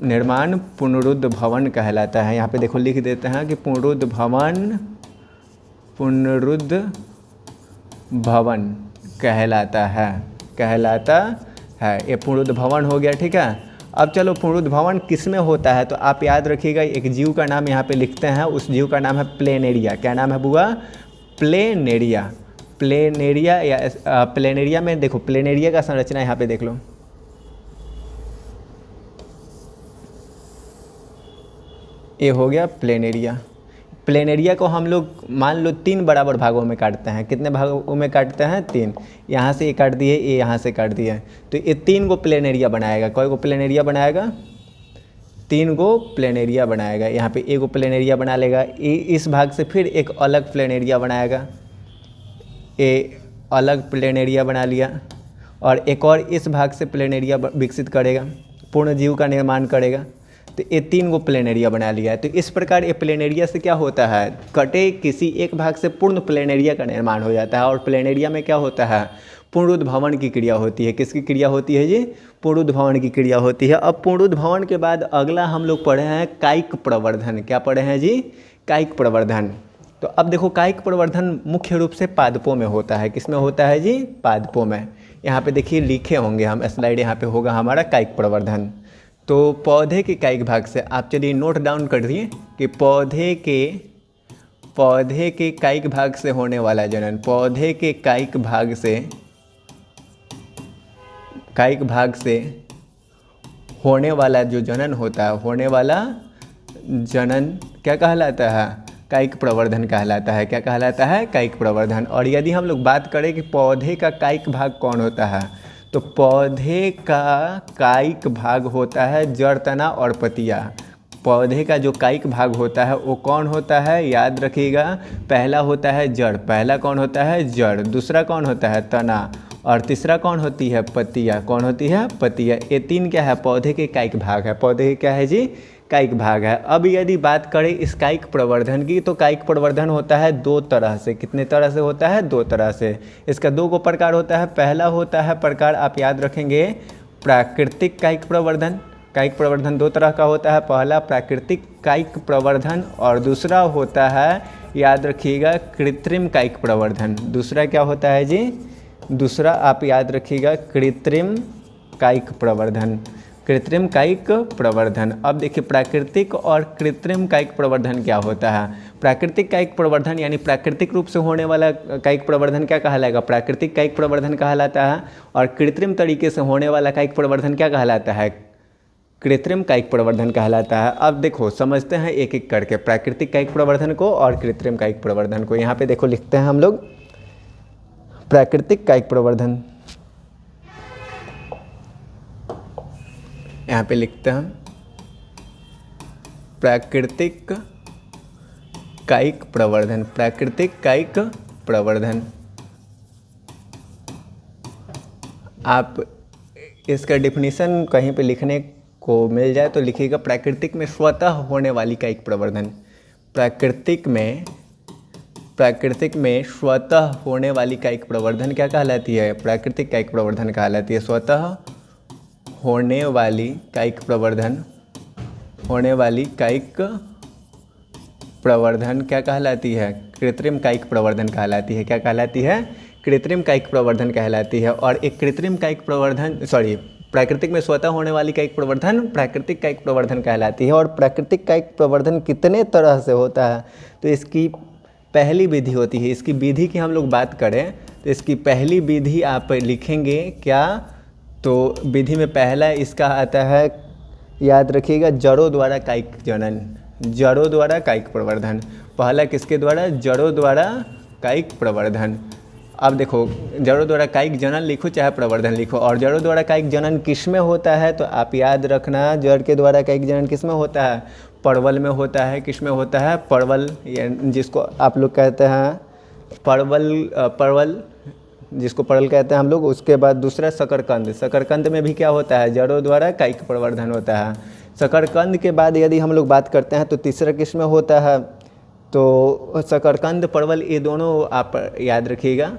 निर्माण पुनरुद्भवन कहलाता है। यहाँ पे देखो लिख देते हैं कि पुनरुद्भवन कहलाता है। ये पुनरुद्भवन हो गया, ठीक है। अब चलो पुनरुद्भवन किस में होता है, तो आप याद रखिएगा एक जीव का नाम यहाँ पे लिखते हैं, उस जीव का नाम है प्लेनेरिया। क्या नाम है बुआ, प्लेनेरिया। प्लेनेरिया में देखो, प्लेनेरिया का संरचना यहाँ पे देख लो, ये हो गया प्लेनेरिया। प्लेनेरिया को हम लोग मान लो 3 बराबर भागों में काटते हैं। कितने भागों में काटते हैं, 3। यहाँ से ये काट दिए, ये यहाँ से काट दिए, तो ये 3 को प्लेनेरिया बनाएगा। कई को प्लेनेरिया बनाएगा, 3 को प्लेनेरिया बनाएगा। यहाँ पे एक को प्लेनेरिया बना लेगा, इस भाग से फिर एक अलग प्लेनेरिया बनाएगा, ये अलग प्लेनेरिया बना लिया, और एक और इस भाग से प्लेनेरिया विकसित करेगा, पूर्ण जीव का निर्माण करेगा। तो ये 3 को प्लेनेरिया बना लिया है। तो इस प्रकार ये प्लेनेरिया से क्या होता है, कटे किसी एक भाग से पूर्ण प्लेनेरिया का निर्माण हो जाता है। और प्लेनेरिया में क्या होता है, पुनरुद्भवन की क्रिया होती है। किसकी क्रिया होती है जी, पुनरुद्भवन की क्रिया होती है। अब पुनरुद्भवन के बाद अगला हम लोग पढ़े हैं कायिक प्रवर्धन। क्या पढ़े हैं जी, कायिक प्रवर्धन। तो अब देखो कायिक प्रवर्धन मुख्य रूप से पादपों में होता है। किस में होता है जी, पादपों में। यहाँ पे देखिए लिखे होंगे हम, स्लाइड यहाँ पे होगा हमारा कायिक प्रवर्धन। तो पौधे के कायिक भाग से आप चलिए नोट डाउन कर दिए कि पौधे के कायिक भाग से होने वाला जनन, पौधे के कायिक भाग से होने वाला जो जनन होता है, होने वाला जनन क्या कहलाता है, कायिक प्रवर्धन कहलाता है। क्या कहलाता है, कायिक प्रवर्धन। और यदि हम लोग बात करें कि पौधे का कायिक भाग कौन होता है, तो पौधे का कायिक भाग होता है जड़, तना और पतिया। पौधे का जो कायिक भाग होता है वो कौन होता है, याद रखिएगा, पहला होता है जड़। पहला कौन होता है, जड़। दूसरा कौन होता है, तना। और तीसरा कौन होती है, पतिया। कौन होती है, पतिया। ये 3 क्या है, पौधे के कायिक भाग है। पौधे के क्या है जी, कायिक भाग है। अब यदि बात करें इस कायिक प्रवर्धन की, तो कायिक प्रवर्धन होता है 2 तरह से। कितने तरह से होता है, 2 तरह से। इसका 2 को प्रकार होता है। पहला होता है प्रकार, आप याद रखेंगे, प्राकृतिक कायिक प्रवर्धन। कायिक प्रवर्धन 2 तरह का होता है। पहला प्राकृतिक कायिक प्रवर्धन और दूसरा होता है, याद रखिएगा, कृत्रिम कायिक प्रवर्धन। दूसरा क्या होता है जी, दूसरा आप याद रखिएगा, कृत्रिम कायिक प्रवर्धन। कृत्रिम कायिक प्रवर्धन। अब देखिए प्राकृतिक और कृत्रिम कायिक प्रवर्धन क्या होता है। प्राकृतिक कायिक प्रवर्धन यानी प्राकृतिक रूप से होने वाला कायिक प्रवर्धन क्या कहलाएगा, प्राकृतिक कायिक प्रवर्धन कहलाता है। और कृत्रिम तरीके से होने वाला कायिक प्रवर्धन क्या कहलाता है, कृत्रिम कायिक प्रवर्धन कहलाता है। अब देखो समझते हैं एक एक करके प्राकृतिक कायिक प्रवर्धन को और कृत्रिम कायिक प्रवर्धन को। यहाँ पे देखो लिखते हैं हम लोग प्राकृतिक कायिक प्रवर्धन, यहाँ पे लिखते हैं प्राकृतिक कायिक प्रवर्धन, प्राकृतिक कायिक प्रवर्धन। आप इसका डिफिनीशन कहीं पे लिखने को मिल जाए तो लिखिएगा प्राकृतिक में स्वतः होने वाली कायिक प्रवर्धन। प्राकृतिक में स्वतः होने वाली कायिक प्रवर्धन क्या कहलाती है? प्राकृतिक कायिक प्रवर्धन कहलाती है। स्वतः होने वाली कायिक प्रवर्धन, होने वाली कायिक प्रवर्धन क्या कहलाती है? कृत्रिम कायिक प्रवर्धन कहलाती है। क्या कहलाती है? कृत्रिम कायिक प्रवर्धन कहलाती है। और एक कृत्रिम कायिक प्रवर्धन प्राकृतिक में स्वतः होने वाली कायिक प्रवर्धन प्राकृतिक कायिक प्रवर्धन कहलाती है। और प्राकृतिक कायिक प्रवर्धन कितने तरह से होता है? तो इसकी पहली विधि होती है। इसकी विधि की हम लोग बात करें तो इसकी पहली विधि आप लिखेंगे क्या? तो विधि में पहला इसका आता है, याद रखिएगा, जड़ों द्वारा कायिक जनन। जड़ों द्वारा कायिक प्रवर्धन पहला किसके द्वारा? जड़ों द्वारा कायिक प्रवर्धन। अब देखो, जड़ों द्वारा कायिक जनन लिखो चाहे प्रवर्धन लिखो। और जड़ों द्वारा कायिक जनन किस में होता है? तो आप याद रखना, जड़ के द्वारा कायिक जनन किस में होता है? परवल में होता है। किस में होता है? परवल, जिसको आप लोग कहते हैं परवल, जिसको परवल कहते हैं हम लोग। उसके बाद दूसरा शकरकंद। शकरकंद में भी क्या होता है? जड़ों द्वारा कायिक प्रवर्धन होता है। शकरकंद के बाद यदि हम लोग बात करते हैं तो तीसरा किस में होता है? तो शकरकंद, परवल, ये दोनों आप याद रखिएगा,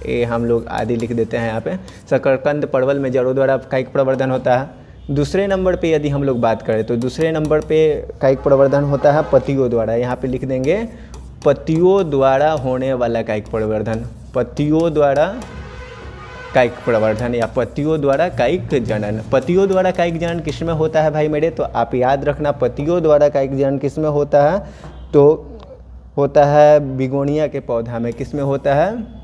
ये हम लोग आदि लिख देते हैं यहाँ पे। शकरकंद, परवल में जड़ों द्वारा कायिक प्रवर्धन होता है। दूसरे नंबर पे यदि हम लोग बात करें तो दूसरे नंबर पे कायिक प्रवर्धन होता है पत्तियों द्वारा। यहाँ पे लिख देंगे पत्तियों द्वारा होने वाला कायिक प्रवर्धन। पत्तियों द्वारा कायिक प्रवर्धन या पत्तियों द्वारा कायिक जनन। पत्तियों द्वारा कायिक जनन किस में होता है भाई मेरे? तो आप याद रखना, पत्तियों द्वारा कायिक जनन किस में होता है? तो होता है बिगोनिया के पौधा में। किस में होता है?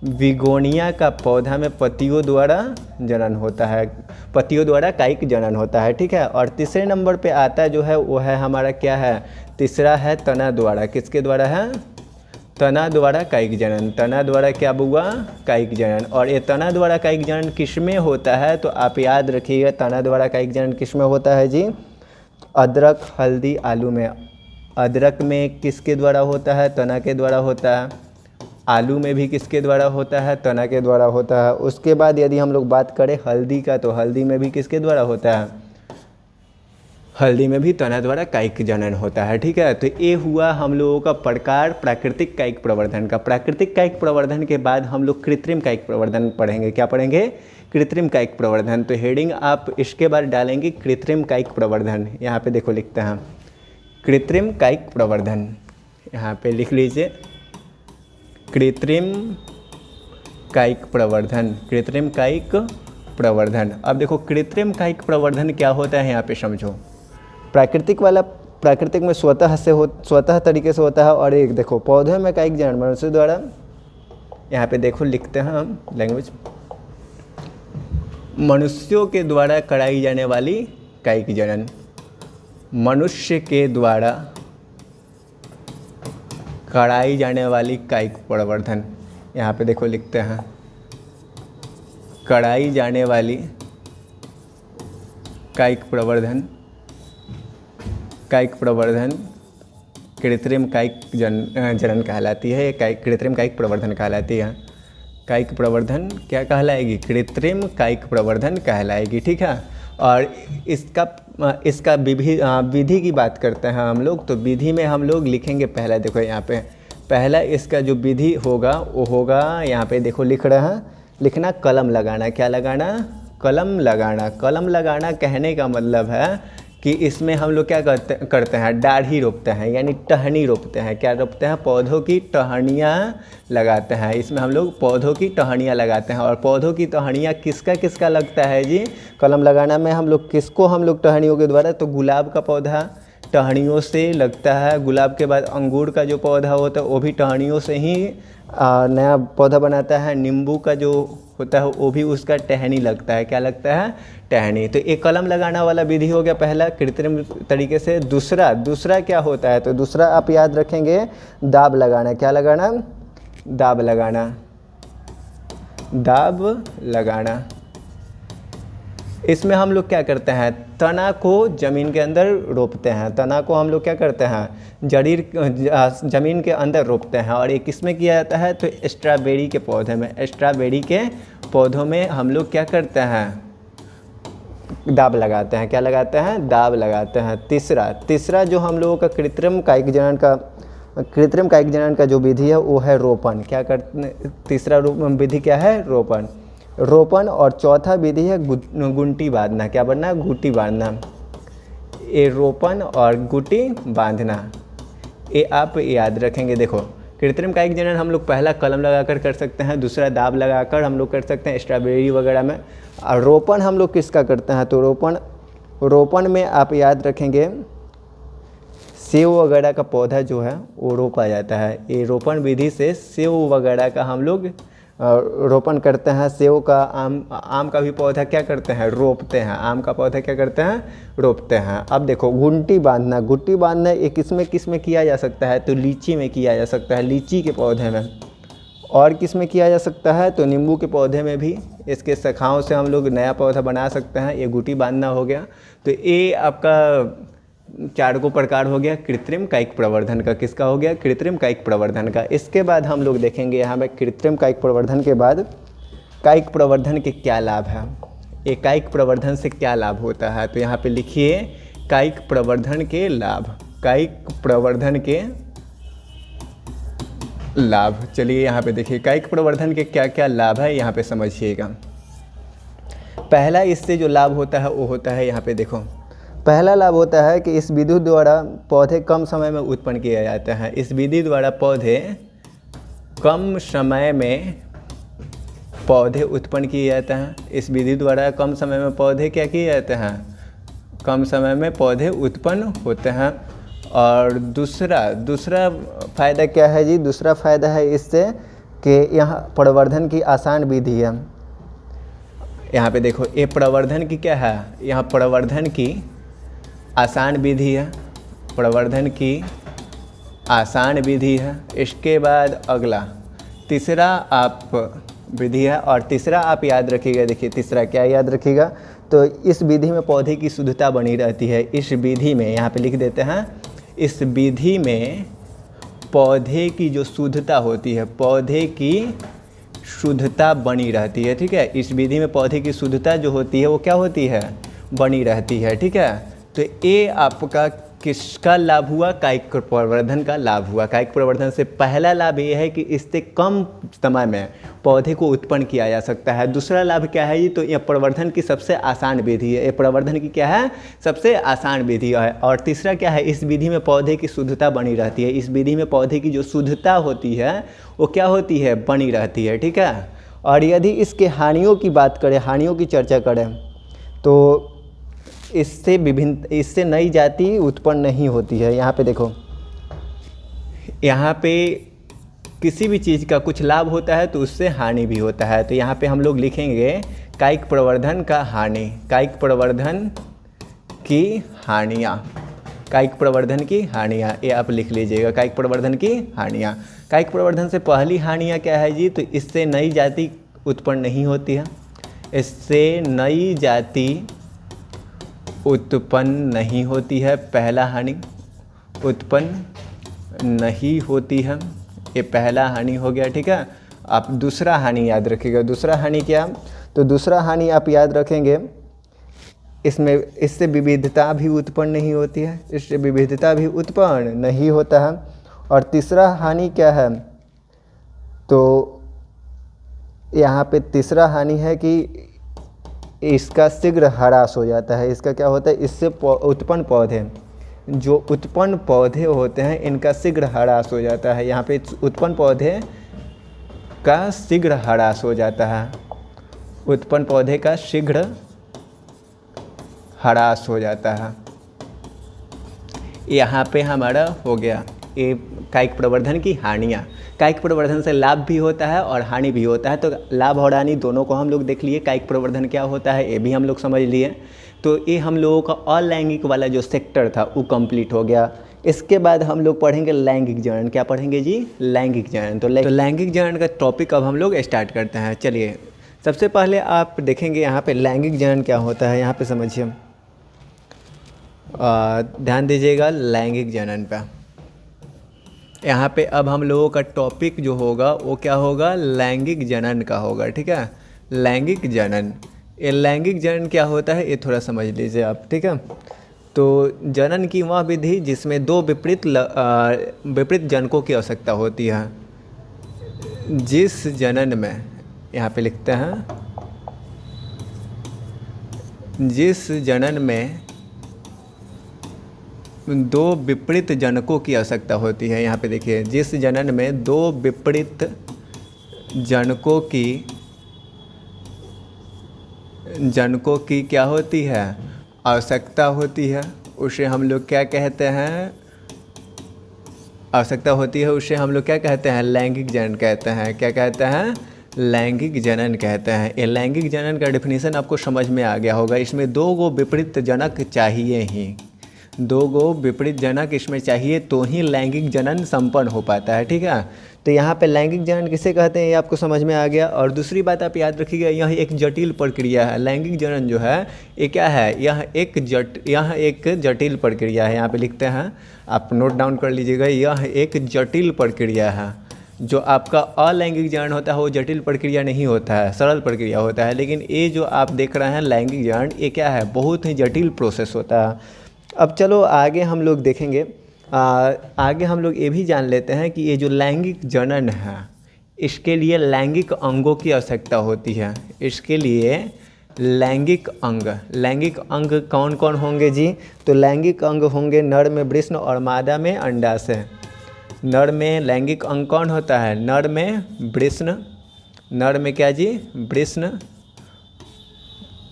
बिगोनिया का पौधा में पत्तियों द्वारा जनन होता है, पत्तियों द्वारा कायिक जनन होता है। ठीक है। और तीसरे नंबर पे आता है जो है वो है हमारा क्या है? तीसरा है तना द्वारा। किसके द्वारा है? तना द्वारा कायिक जनन। तना द्वारा क्या हुआ? कायिक जनन। और ये तना द्वारा कायिक जनन किस में होता है? तो आप याद रखिएगा, तना द्वारा कायिक जनन किस में होता है जी? अदरक, हल्दी, आलू में। अदरक में किसके द्वारा होता है? तना के द्वारा होता है। आलू में भी किसके द्वारा होता है? तना के द्वारा होता है। उसके बाद यदि हम लोग बात करें हल्दी का, तो हल्दी में भी किसके द्वारा होता है? हल्दी में भी तना द्वारा कायिक जनन होता है। ठीक है। तो ये हुआ हम लोगों का प्रकार प्राकृतिक कायिक प्रवर्धन का। प्राकृतिक कायिक प्रवर्धन के बाद हम लोग कृत्रिम कायिक प्रवर्धन पढ़ेंगे। क्या पढ़ेंगे? कृत्रिम कायिक प्रवर्धन। तो हेडिंग आप इसके बाद डालेंगे कृत्रिम कायिक प्रवर्धन। यहाँ पे देखो लिखते हैं कृत्रिम कायिक प्रवर्धन। यहाँ पे लिख लीजिए कृत्रिम कायिक प्रवर्धन। कृत्रिम कायिक प्रवर्धन। अब देखो कृत्रिम कायिक प्रवर्धन क्या होता है यहाँ पे समझो। प्राकृतिक वाला प्राकृतिक में स्वतः तरीके से होता है। और एक देखो पौधे में कायिक जनन मनुष्य द्वारा। यहाँ पे देखो लिखते हैं हम लैंग्वेज, मनुष्यों के द्वारा कराई जाने वाली कायिक जनन। मनुष्य के द्वारा कराई जाने वाली कायिक प्रवर्धन। यहाँ पे देखो लिखते हैं कराई जाने वाली कायिक प्रवर्धन। कायिक प्रवर्धन कृत्रिम कायिक जनन कहलाती है। कृत्रिम कायिक प्रवर्धन कहलाती है। कायिक प्रवर्धन क्या कहलाएगी? कृत्रिम कायिक प्रवर्धन कहलाएगी। ठीक है। और इसका विधि की बात करते हैं हम लोग। तो विधि में हम लोग लिखेंगे पहला, देखो यहाँ पे पहला इसका जो विधि होगा वो होगा, यहाँ पे देखो लिख रहे हैं, लिखना कलम लगाना। क्या लगाना? कलम लगाना। कलम लगाना कहने का मतलब है कि इसमें हम लोग क्या करते हैं? दाढ़ी रोपते हैं, यानी टहनी रोपते हैं। क्या रोपते हैं? पौधों की टहनियाँ लगाते हैं। इसमें हम लोग पौधों की टहनियाँ लगाते हैं। और पौधों की टहनियाँ किसका लगता है जी? कलम लगाना में हम लोग किसको हम लोग टहनियों के द्वारा? तो गुलाब का पौधा टहनियों से लगता है। गुलाब के बाद अंगूर का जो पौधा होता है वो भी टहनियों से ही नया पौधा बनाता है। नींबू का जो होता है वो भी उसका टहनी लगता है। क्या लगता है? टहनी। तो एक कलम लगाना वाला विधि हो गया पहला कृत्रिम तरीके से। दूसरा क्या होता है? तो दूसरा आप याद रखेंगे दाब लगाना। क्या लगाना? दाब लगाना। दाब लगाना। इसमें हम लोग क्या करते हैं, तना को ज़मीन के अंदर रोपते हैं। तना को हम लोग क्या करते हैं, ज़मीन के अंदर रोपते हैं। और एक इसमें किया जाता है तो स्ट्रॉबेरी के पौधे में, स्ट्रॉबेरी के पौधों में हम लोग क्या करते हैं, दाब लगाते हैं। क्या लगाते हैं, दाब लगाते हैं। तीसरा जो हम लोगों का कृत्रिम कायिक जनन का जो विधि है वो है रोपण। क्या करते, तीसरा विधि क्या है, रोपण। और चौथा विधि है गुंटी बांधना। क्या बनना, गुटी बांधना। ये रोपण और गुटी बांधना, ये आप याद रखेंगे। देखो, कृत्रिम कायिक जनन हम लोग पहला कलम लगाकर कर सकते हैं, दूसरा दाब लगाकर हम लोग कर सकते हैं स्ट्रॉबेरी वगैरह में। और रोपण हम लोग किसका करते हैं, तो रोपण में आप याद रखेंगे सेव वगैरह का पौधा जो है वो रोपा जाता है। ये रोपण विधि से सेव वगैरह का हम लोग रोपण करते हैं। सेव का, आम का भी पौधा क्या करते हैं, रोपते हैं। आम का पौधा क्या करते हैं, रोपते हैं। अब देखो, गुंटी बांधना ये किस में किया जा सकता है, तो लीची में किया जा सकता है, लीची के पौधे में। और किस में किया जा सकता है, तो नींबू के पौधे में भी। इसके शाखाओं से हम लोग नया पौधा बना सकते हैं। ये गुटी बांधना हो गया। तो ये आपका 4 को प्रकार हो गया कृत्रिम कायिक प्रवर्धन का। किसका हो गया, कृत्रिम कायिक प्रवर्धन का। इसके बाद हम लोग देखेंगे यहाँ पे कृत्रिम कायिक प्रवर्धन के बाद कायिक प्रवर्धन के क्या लाभ है, ये कायिक प्रवर्धन से क्या लाभ होता है। तो यहाँ पे लिखिए कायिक प्रवर्धन के लाभ, कायिक प्रवर्धन के लाभ। चलिए यहाँ पे देखिए कायिक प्रवर्धन के क्या क्या लाभ है, यहाँ पे समझिएगा। पहला इससे जो लाभ होता है वो होता है, यहाँ पे देखो, पहला लाभ होता है कि इस विधि द्वारा पौधे कम समय में उत्पन्न किया जाता है। इस विधि द्वारा पौधे कम समय में पौधे उत्पन्न किए जाते हैं। इस विधि द्वारा कम समय में पौधे क्या किए जाते हैं, कम समय में पौधे उत्पन्न होते हैं। और दूसरा फ़ायदा क्या है जी, दूसरा फ़ायदा है इससे कि यहाँ प्रवर्धन की आसान विधि है। यहाँ पे देखो, ये प्रवर्धन की क्या है, यहाँ प्रवर्धन की आसान विधि है, प्रवर्धन की आसान विधि है। इसके बाद अगला तीसरा आप विधि है। और तीसरा आप याद रखिएगा, देखिए तीसरा क्या याद रखिएगा, तो इस विधि में पौधे की शुद्धता बनी रहती है। इस विधि में यहाँ पे लिख देते हैं, इस विधि में पौधे की जो शुद्धता होती है, पौधे की शुद्धता बनी रहती है। ठीक है, इस विधि में पौधे की शुद्धता जो होती है वो क्या होती है, बनी रहती है। ठीक है, तो ये आपका किसका लाभ हुआ, कायिक प्रवर्धन का लाभ हुआ। कायिक प्रवर्धन से पहला लाभ ये है कि इससे कम समय में पौधे को उत्पन्न किया जा सकता है। दूसरा लाभ क्या है, ये तो यह प्रवर्धन की सबसे आसान विधि है। ये प्रवर्धन की क्या है, सबसे आसान विधि है। और तीसरा क्या है, इस विधि में पौधे की शुद्धता बनी रहती है। इस विधि में पौधे की जो शुद्धता होती है वो क्या होती है, बनी रहती है। ठीक है, और यदि इसके हानियों की बात करें, हानियों की चर्चा करें, तो इससे नई जाति उत्पन्न नहीं होती है। यहाँ पे देखो, यहाँ पे किसी भी चीज़ का कुछ लाभ होता है तो उससे हानि भी होता है। तो यहाँ पे हम लोग लिखेंगे कायिक प्रवर्धन का हानि, कायिक प्रवर्धन की हानियाँ, कायिक प्रवर्धन की हानियाँ, ये आप लिख लीजिएगा, कायिक प्रवर्धन की हानियाँ। कायिक प्रवर्धन से पहली हानियाँ क्या है जी, तो इससे नई जाति उत्पन्न नहीं होती है। इससे नई जाति उत्पन्न नहीं होती है, पहला हानि उत्पन्न नहीं होती है, ये पहला हानि हो गया। ठीक है, आप दूसरा हानि याद रखिएगा। दूसरा हानि क्या, तो दूसरा हानि आप याद रखेंगे, इससे विविधता भी उत्पन्न नहीं होती है, इससे विविधता भी उत्पन्न नहीं होता है। और तीसरा हानि क्या है, तो यहाँ पे तीसरा हानि है कि इसका शीघ्र ह्रास हो जाता है। इसका क्या होता है, इससे उत्पन्न पौधे, जो उत्पन्न पौधे होते हैं इनका शीघ्र ह्रास हो जाता है। यहाँ पे उत्पन्न पौधे का शीघ्र ह्रास हो जाता है, उत्पन्न पौधे का शीघ्र ह्रास हो जाता है। यहाँ पे हमारा हो गया ये कायिक प्रवर्धन की हानियाँ। कायिक प्रवर्धन से लाभ भी होता है और हानि भी होता है, तो लाभ और हानि दोनों को हम लोग देख लिए। कायिक प्रवर्धन क्या होता है ये भी हम लोग समझ लिए। तो ये हम लोगों का अलैंगिक वाला जो सेक्टर था वो कंप्लीट हो गया। इसके बाद हम लोग पढ़ेंगे लैंगिक जनन। क्या पढ़ेंगे जी, लैंगिक जनन। तो लैंगिक जनन का टॉपिक अब हम लोग स्टार्ट करते हैं। चलिए, सबसे पहले आप देखेंगे यहाँ पे लैंगिक जनन क्या होता है, यहाँ पे समझिए, ध्यान दीजिएगा लैंगिक जनन पे। यहाँ पे अब हम लोगों का टॉपिक जो होगा वो क्या होगा, लैंगिक जनन का होगा, ठीक है। लैंगिक जनन, ये लैंगिक जनन क्या होता है ये थोड़ा समझ लीजिए आप, ठीक है। तो जनन की वह विधि जिसमें दो विपरीत जनकों की आवश्यकता होती है, जिस जनन में, यहाँ पे लिखते हैं, जिस जनन में दो विपरीत जनकों की आवश्यकता होती है। यहाँ पे देखिए, जिस जनन में दो विपरीत जनकों की क्या होती है, आवश्यकता होती है, उसे हम लोग क्या कहते हैं, आवश्यकता होती है, उसे हम लोग क्या कहते हैं, लैंगिक जनन कहते हैं। क्या कहते हैं, लैंगिक जनन कहते हैं। ये लैंगिक जनन का डेफिनेशन आपको समझ में आ गया होगा। इसमें दो गो विपरीत जनक चाहिए ही, दो गो विपरीत जनक इसमें चाहिए तो ही लैंगिक जनन संपन्न हो पाता है, ठीक है। तो यहाँ पे लैंगिक जनन किसे कहते हैं ये आपको समझ में आ गया। और दूसरी बात आप याद रखिएगा, यह एक जटिल प्रक्रिया है। लैंगिक जनन जो है ये क्या है, यह एक जटिल प्रक्रिया है। यहाँ पे लिखते हैं, आप नोट डाउन कर लीजिएगा, यह एक जटिल प्रक्रिया है। जो आपका अलैंगिक जनन होता है वो जटिल प्रक्रिया नहीं होता है, सरल प्रक्रिया होता है। लेकिन ये जो आप देख रहे हैं लैंगिक जनन, ये क्या है, बहुत ही जटिल प्रोसेस होता है। अब चलो आगे हम लोग देखेंगे, आगे हम लोग ये भी जान लेते हैं कि ये जो लैंगिक जनन है इसके लिए लैंगिक अंगों की आवश्यकता होती है। इसके लिए लैंगिक अंग कौन कौन होंगे जी, तो लैंगिक अंग होंगे नर में वृषण और मादा में अंडाशय। नर में लैंगिक अंग कौन होता है, नर में वृषण, नर में क्या जी, वृषण,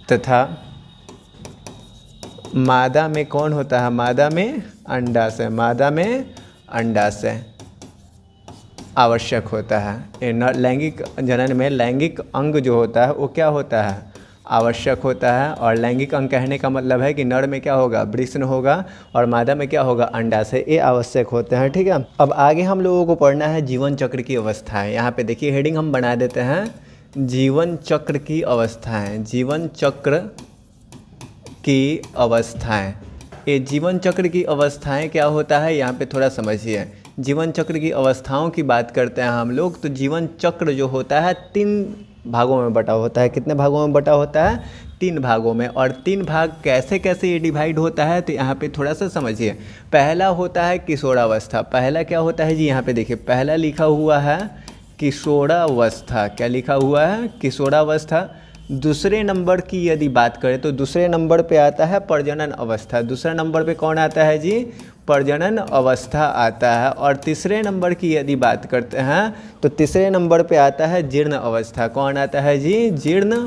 तथा मादा में कौन होता है, मादा में अंडाशय, मादा में अंडाशय आवश्यक होता है। लैंगिक जनन में लैंगिक अंग जो होता है वो क्या होता है, आवश्यक होता है। और लैंगिक अंग कहने का मतलब है कि नर में क्या होगा, वृषण होगा, और मादा में क्या होगा, अंडाशय, ये आवश्यक होते हैं, ठीक है। अब आगे हम लोगों को पढ़ना है जीवन चक्र की अवस्थाएं। यहाँ पे देखिए हेडिंग हम बना देते हैं, जीवन चक्र की अवस्थाएं, जीवन चक्र की अवस्थाएं। ये जीवन चक्र की अवस्थाएं क्या होता है, यहाँ पे थोड़ा समझिए। जीवन चक्र की अवस्थाओं की बात करते हैं हम लोग, तो जीवन चक्र जो होता है 3 भागों में बटा होता है। कितने भागों में बटा होता है, 3 भागों में। और 3 भाग कैसे कैसे ये डिवाइड होता है, तो यहाँ पे थोड़ा सा समझिए। पहला होता है किशोरावस्था। पहला क्या होता है जी, यहाँ पे देखिए पहला लिखा हुआ है किशोरावस्था। क्या लिखा हुआ है, किशोरावस्था। दूसरे नंबर की यदि बात करें तो दूसरे नंबर पे आता है प्रजनन अवस्था। दूसरा नंबर पे कौन आता है जी, प्रजनन अवस्था आता है। और तीसरे नंबर की यदि बात करते हैं तो तीसरे नंबर पे आता है जीर्ण अवस्था। कौन आता है जी, जीर्ण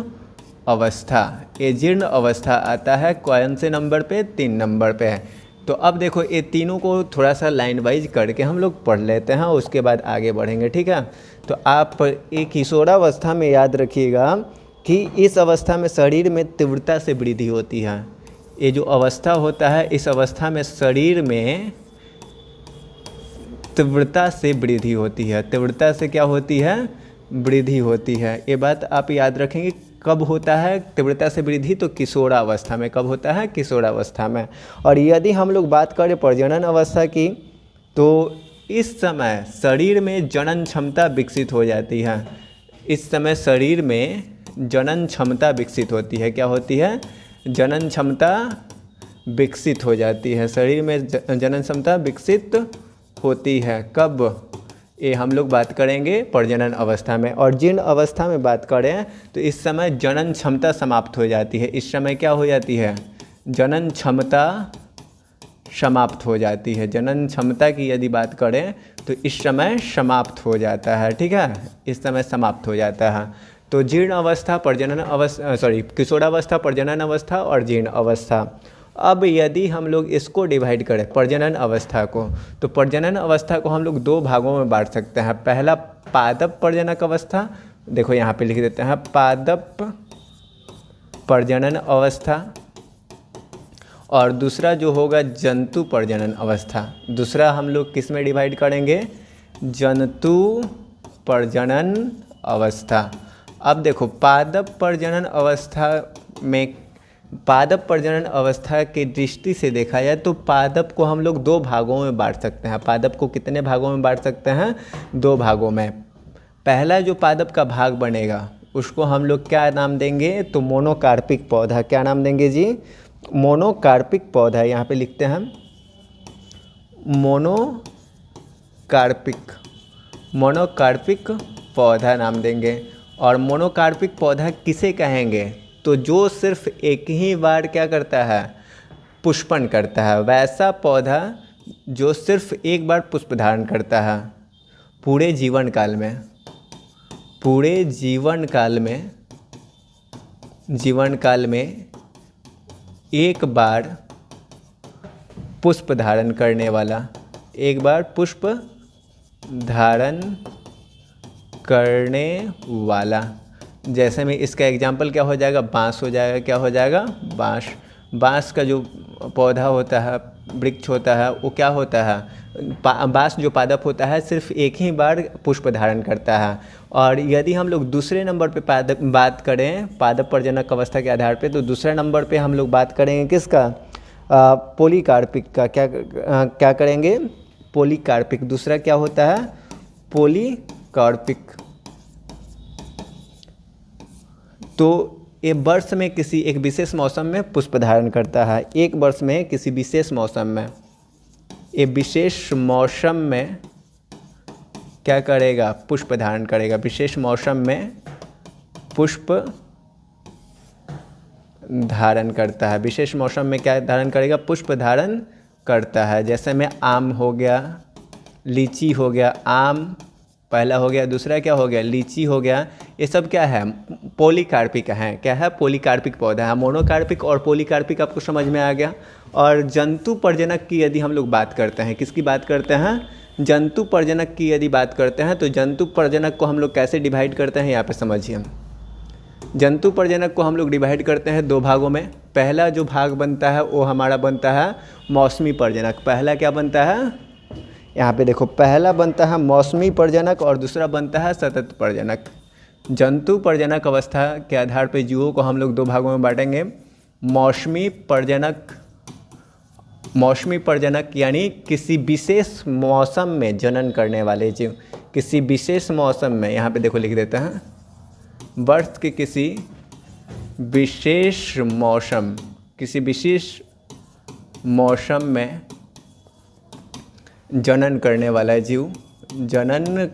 अवस्था। ये जीर्ण अवस्था आता है कौन से नंबर पे, 3 नंबर पे है। तो अब देखो ये तीनों को थोड़ा सा लाइन वाइज करके हम लोग पढ़ लेते हैं, उसके बाद आगे बढ़ेंगे, ठीक है। तो आप एक किशोरावस्था में याद रखिएगा कि इस अवस्था में शरीर में तीव्रता से वृद्धि होती है। ये जो अवस्था होता है, इस अवस्था में शरीर में तीव्रता से वृद्धि होती है। तीव्रता से क्या होती है, वृद्धि होती है। ये बात आप याद रखेंगे। कब होता है तीव्रता से वृद्धि, तो किशोरावस्था में। कब होता है, किशोरावस्था में। और यदि हम लोग बात करें प्रजनन अवस्था की, तो इस समय शरीर में जनन क्षमता विकसित हो जाती है। इस समय शरीर में जनन क्षमता विकसित होती है। क्या होती है, जनन क्षमता विकसित हो जाती है। शरीर में जनन क्षमता विकसित होती है। कब, ये हम लोग बात करेंगे प्रजनन अवस्था में। और जीर्ण अवस्था में बात करें तो इस समय जनन क्षमता समाप्त हो जाती है। इस समय क्या हो जाती है, जनन क्षमता समाप्त हो जाती है। जनन क्षमता की यदि बात करें तो इस समय समाप्त हो जाता है, ठीक है, इस समय समाप्त हो जाता है। तो जीर्ण अवस्था, प्रजनन अवस्था, किशोरावस्था, प्रजनन अवस्था और जीर्ण अवस्था। अब यदि हम लोग इसको डिवाइड करें प्रजनन अवस्था को, तो प्रजनन अवस्था को हम लोग 2 भागों में बांट सकते हैं। पहला पादप प्रजनक अवस्था, देखो यहाँ पे लिख देते हैं पादप प्रजनन अवस्था, और दूसरा जो होगा जंतु प्रजनन अवस्था। दूसरा हम लोग किस में डिवाइड करेंगे, जंतु प्रजनन अवस्था। अब देखो पादप प्रजनन अवस्था की दृष्टि से देखा जाए तो पादप को हम लोग 2 भागों में बांट सकते हैं। पादप को कितने भागों में बांट सकते हैं? 2 भागों में। पहला जो पादप का भाग बनेगा उसको हम लोग क्या नाम देंगे? तो मोनोकार्पिक पौधा। क्या नाम देंगे जी? मोनोकार्पिक पौधा। यहाँ पे लिखते हैं मोनोकार्पिक पौधा नाम देंगे। और मोनोकार्पिक पौधा किसे कहेंगे? तो जो सिर्फ एक ही बार क्या करता है? पुष्पन करता है। वैसा पौधा जो सिर्फ एक बार पुष्प धारण करता है पूरे जीवन काल में एक बार पुष्प धारण करने वाला, एक बार पुष्प धारण करने वाला। जैसे में इसका एग्जाम्पल क्या हो जाएगा? बाँस हो जाएगा। क्या हो जाएगा? बाँस का जो पौधा होता है, वृक्ष होता है, वो क्या होता है? बाँस जो पादप होता है सिर्फ एक ही बार पुष्प धारण करता है। और यदि हम लोग दूसरे नंबर पे बात करें पादप प्रजनक अवस्था के आधार पे, तो दूसरे नंबर पे हम लोग बात करेंगे किसका? पॉलीकार्पिक का। क्या करेंगे? पॉलीकार्पिक। दूसरा क्या होता है? पॉलीकार्पिक। तो ये वर्ष में किसी एक विशेष मौसम में पुष्प धारण करता है। एक वर्ष में किसी विशेष मौसम में, ये विशेष मौसम में क्या करेगा? पुष्प धारण करेगा। विशेष मौसम में पुष्प धारण करता है। विशेष मौसम में क्या धारण करेगा? पुष्प धारण करता है। जैसे में आम हो गया, लीची हो गया। आम पहला हो गया, दूसरा क्या हो गया? लीची हो गया। ये सब क्या है? पॉलीकार्पिक है। क्या है? पॉलीकार्पिक पौधा है। मोनोकार्पिक और पॉलीकार्पिक आपको समझ में आ गया। और जंतु प्रजनक की यदि हम लोग बात करते हैं, किसकी बात करते हैं? जंतु प्रजनक की यदि बात करते हैं तो जंतु प्रजनक को हम लोग कैसे डिवाइड करते हैं यहाँ पे समझिए। जंतु प्रजनक को हम लोग डिवाइड करते हैं 2 भागों में। पहला जो भाग बनता है वो हमारा बनता है मौसमी प्रजनक। पहला क्या बनता है? यहाँ पे देखो, पहला बनता है मौसमी प्रजनक और दूसरा बनता है सतत प्रजनक। जंतु प्रजनक अवस्था के आधार पर जीवों को हम लोग 2 भागों में बांटेंगे। मौसमी प्रजनक यानी किसी विशेष मौसम में जनन करने वाले जीव। किसी विशेष मौसम में, यहाँ पे देखो लिख देते हैं, वर्ष के किसी विशेष मौसम में जनन करने वाला जीव, जनन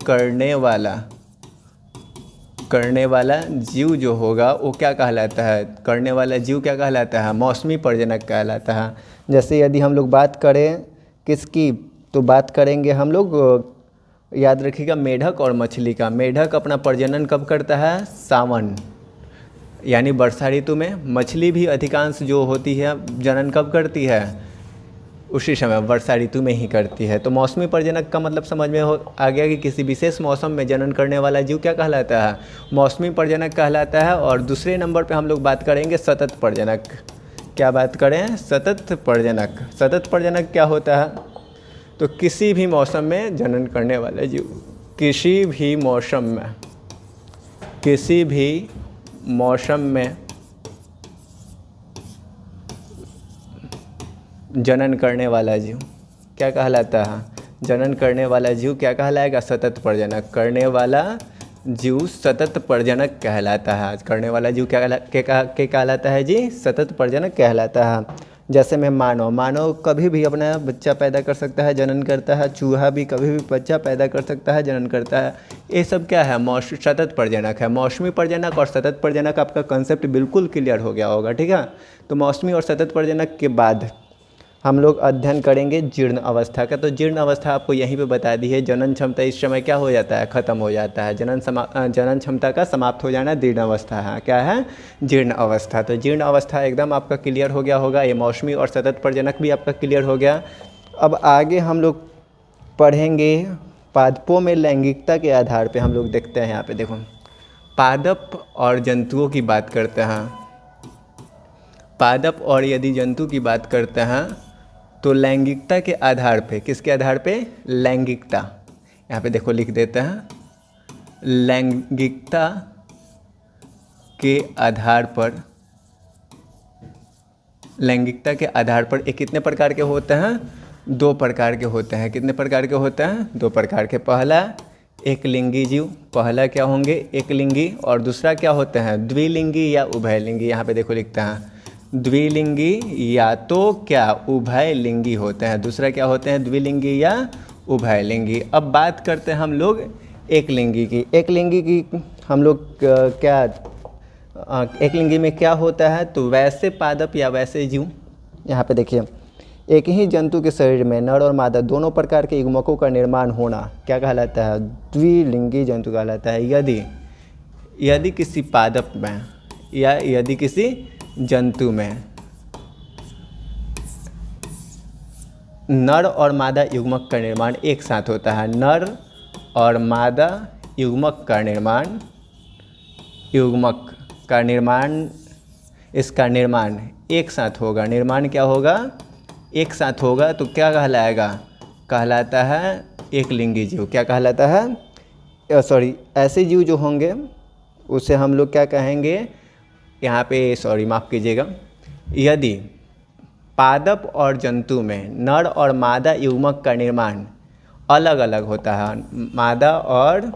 करने वाला जीव जो होगा वो क्या कहलाता है? करने वाला जीव क्या कहलाता है? मौसमी प्रजनक कहलाता है। जैसे यदि हम लोग बात करें किसकी, तो बात करेंगे हम लोग, याद रखिएगा, मेढक और मछली का। मेढक अपना प्रजनन कब करता है? सावन यानी वर्षा ऋतु में। मछली भी अधिकांश जो होती है जनन कब करती है? उसी समय वर्षा ऋतु में ही करती है। तो मौसमी प्रजनक का मतलब समझ में आ गया कि किसी विशेष मौसम में जनन करने वाला जीव क्या कहलाता है? मौसमी प्रजनक कहलाता है। और दूसरे नंबर पे हम लोग बात करेंगे सतत प्रजनक। क्या बात करें? सतत प्रजनक। सतत प्रजनक क्या होता है? तो किसी भी मौसम में जनन करने वाला जीव, किसी भी मौसम में जनन करने वाला जीव क्या कहलाता है? जनन करने वाला जीव क्या कहलाएगा? सतत प्रजनक। करने वाला जीव सतत प्रजनक कहलाता है। करने वाला जीव क्या कहलाता है जी? सतत प्रजनक कहलाता है। जैसे में मानव कभी भी अपना बच्चा पैदा कर सकता है, जनन करता है। चूहा भी कभी भी बच्चा पैदा कर सकता है, जनन करता है। ये सब क्या है? सतत प्रजनक है। मौसमी प्रजनक और सतत प्रजनक आपका कंसेप्ट बिल्कुल क्लियर हो गया होगा, ठीक है। तो मौसमी और सतत प्रजनक के बाद हम लोग अध्ययन करेंगे जीर्ण अवस्था का। तो जीर्ण अवस्था आपको यहीं पे बता दी है। जनन क्षमता इस समय क्या हो जाता है? ख़त्म हो जाता है। जनन क्षमता का समाप्त हो जाना जीर्ण अवस्था है। क्या है? जीर्ण अवस्था। तो जीर्ण अवस्था एकदम आपका क्लियर हो गया होगा। ये मौसमी और सतत प्रजनक भी आपका क्लियर हो गया। अब आगे हम लोग पढ़ेंगे पादपों में लैंगिकता के आधार पर। हम लोग देखते हैं, यहाँ पर देखो, पादप और जंतुओं की बात करते हैं। पादप और यदि जंतु की बात करते हैं तो लैंगिकता के आधार पे, किसके आधार पे? लैंगिकता। यहाँ पे देखो लिख देते हैं, लैंगिकता के आधार पर, लैंगिकता के आधार पर ये कितने प्रकार के होते हैं? 2 प्रकार के होते हैं। कितने प्रकार के होते हैं? 2 प्रकार के। पहला एकलिंगी जीव, पहला क्या होंगे? एकलिंगी, और दूसरा क्या होते हैं? द्विलिंगी या उभयलिंगी। यहाँ पे देखो लिखते हैं द्विलिंगी या तो क्या उभयलिंगी होते हैं, दूसरा क्या होते हैं? द्विलिंगी या उभयलिंगी। अब बात करते हैं हम लोग एकलिंगी की। एकलिंगी की हम लोग क्या एकलिंगी में क्या होता है? तो वैसे पादप या वैसे जीव, यहाँ पे देखिए, एक ही जंतु के शरीर में नर और मादा दोनों प्रकार के युग्मकों का निर्माण होना क्या कहलाता है? द्विलिंगी जंतु कहलाता है। यदि किसी पादप में या यदि किसी जंतु में नर और मादा युग्मक का निर्माण एक साथ होता है, नर और मादा युग्मक का निर्माण इसका निर्माण एक साथ होगा। निर्माण क्या होगा? एक साथ होगा, तो क्या कहलाएगा? कहलाता है एकलिंगी जीव। क्या कहलाता है? ऐसे जीव जो होंगे उसे हम लोग क्या कहेंगे? यहाँ पे माफ़ कीजिएगा, यदि पादप और जंतु में नर और मादा युग्मक का निर्माण अलग अलग होता है, मादा और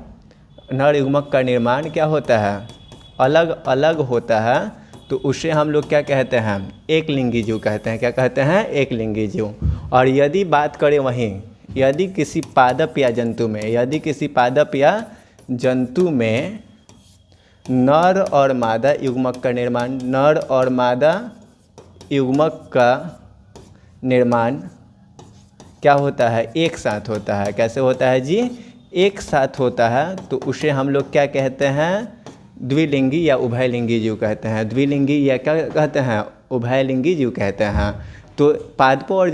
नर युग्मक का निर्माण क्या होता है? अलग अलग होता है, तो उसे हम लोग क्या कहते हैं? एकलिंगी जीव कहते हैं। क्या कहते हैं? एकलिंगी जीव। और यदि बात करें वहीं, यदि किसी पादप या जंतु में नर और मादा युग्मक का निर्माण क्या होता है? एक साथ होता है। कैसे होता है जी? एक साथ होता है, तो उसे हम लोग क्या कहते हैं? द्विलिंगी या उभयलिंगी जीव कहते हैं। द्विलिंगी या क्या कहते हैं? उभयलिंगी जीव कहते हैं। तो पादपों और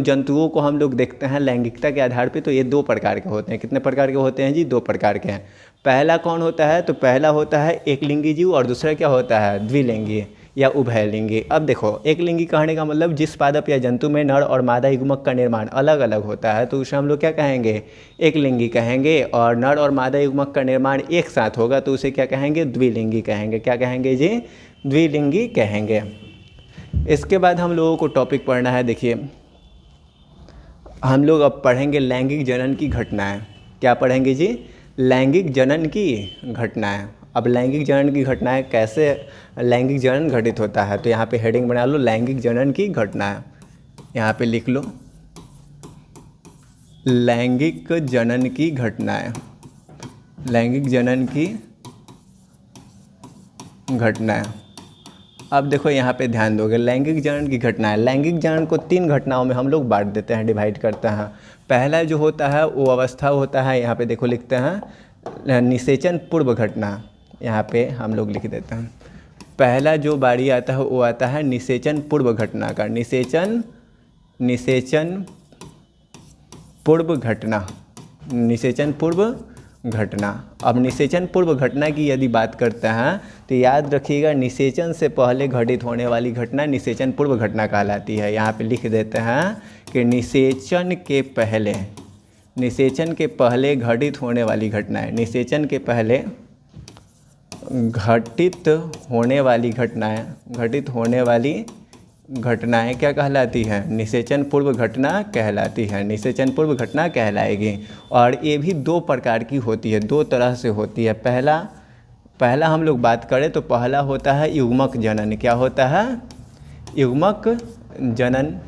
जंतुओं को हम लोग देखते हैं लैंगिकता के आधार पे, तो ये 2 प्रकार के होते हैं। कितने प्रकार के होते हैं जी? 2 प्रकार के हैं। पहला कौन होता है? तो पहला होता है एकलिंगी जीव, और दूसरा क्या होता है? द्विलिंगी या उभयलिंगी। अब देखो, एकलिंगी कहने का मतलब जिस पादप या जंतु में नर और मादा युग्मक का निर्माण अलग अलग होता है, तो उसे हम लोग क्या कहेंगे? एकलिंगी कहेंगे। और नर और मादा युग्मक का निर्माण एक साथ होगा, तो उसे क्या कहेंगे? द्विलिंगी कहेंगे। क्या कहेंगे जी? द्विलिंगी कहेंगे। इसके बाद हम लोगों को टॉपिक पढ़ना है। देखिए, हम लोग अब पढ़ेंगे लैंगिक जनन की घटनाएं। क्या पढ़ेंगे जी? लैंगिक जनन की घटनाएं। अब लैंगिक जनन की घटनाएं, कैसे लैंगिक जनन घटित होता है, तो यहाँ पे हेडिंग बना लो, लैंगिक जनन की घटनाएं। यहाँ पे लिख लो लैंगिक जनन की घटनाएं। लैंगिक जनन की घटनाएं। अब देखो यहाँ पे ध्यान दोगे, लैंगिक जनन की घटनाएं। लैंगिक जनन को 3 घटनाओं में हम लोग बांट देते हैं, डिवाइड करते हैं। पहला जो होता है वो अवस्था होता है, यहाँ पे देखो लिखते हैं निषेचन पूर्व घटना। यहाँ पे हम लोग लिख देते हैं, पहला जो बारी आता है वो आता है निषेचन पूर्व घटना का। निषेचन पूर्व घटना। निषेचन पूर्व घटना। अब निषेचन पूर्व घटना की यदि बात करते हैं, तो याद रखिएगा, निषेचन से पहले घटित होने वाली घटना निषेचन पूर्व घटना कहलाती है। यहाँ पे लिख देते हैं कि निषेचन के पहले घटित होने वाली घटनाएं, निषेचन के पहले घटित होने वाली घटनाएं क्या कहलाती हैं? निषेचन पूर्व घटना कहलाती है। निषेचन पूर्व घटना कहलाएगी। और ये भी 2 प्रकार की होती है, 2 तरह से होती है। पहला हम लोग बात करें तो पहला होता है युग्मक जनन। क्या होता है? युग्मक जनन।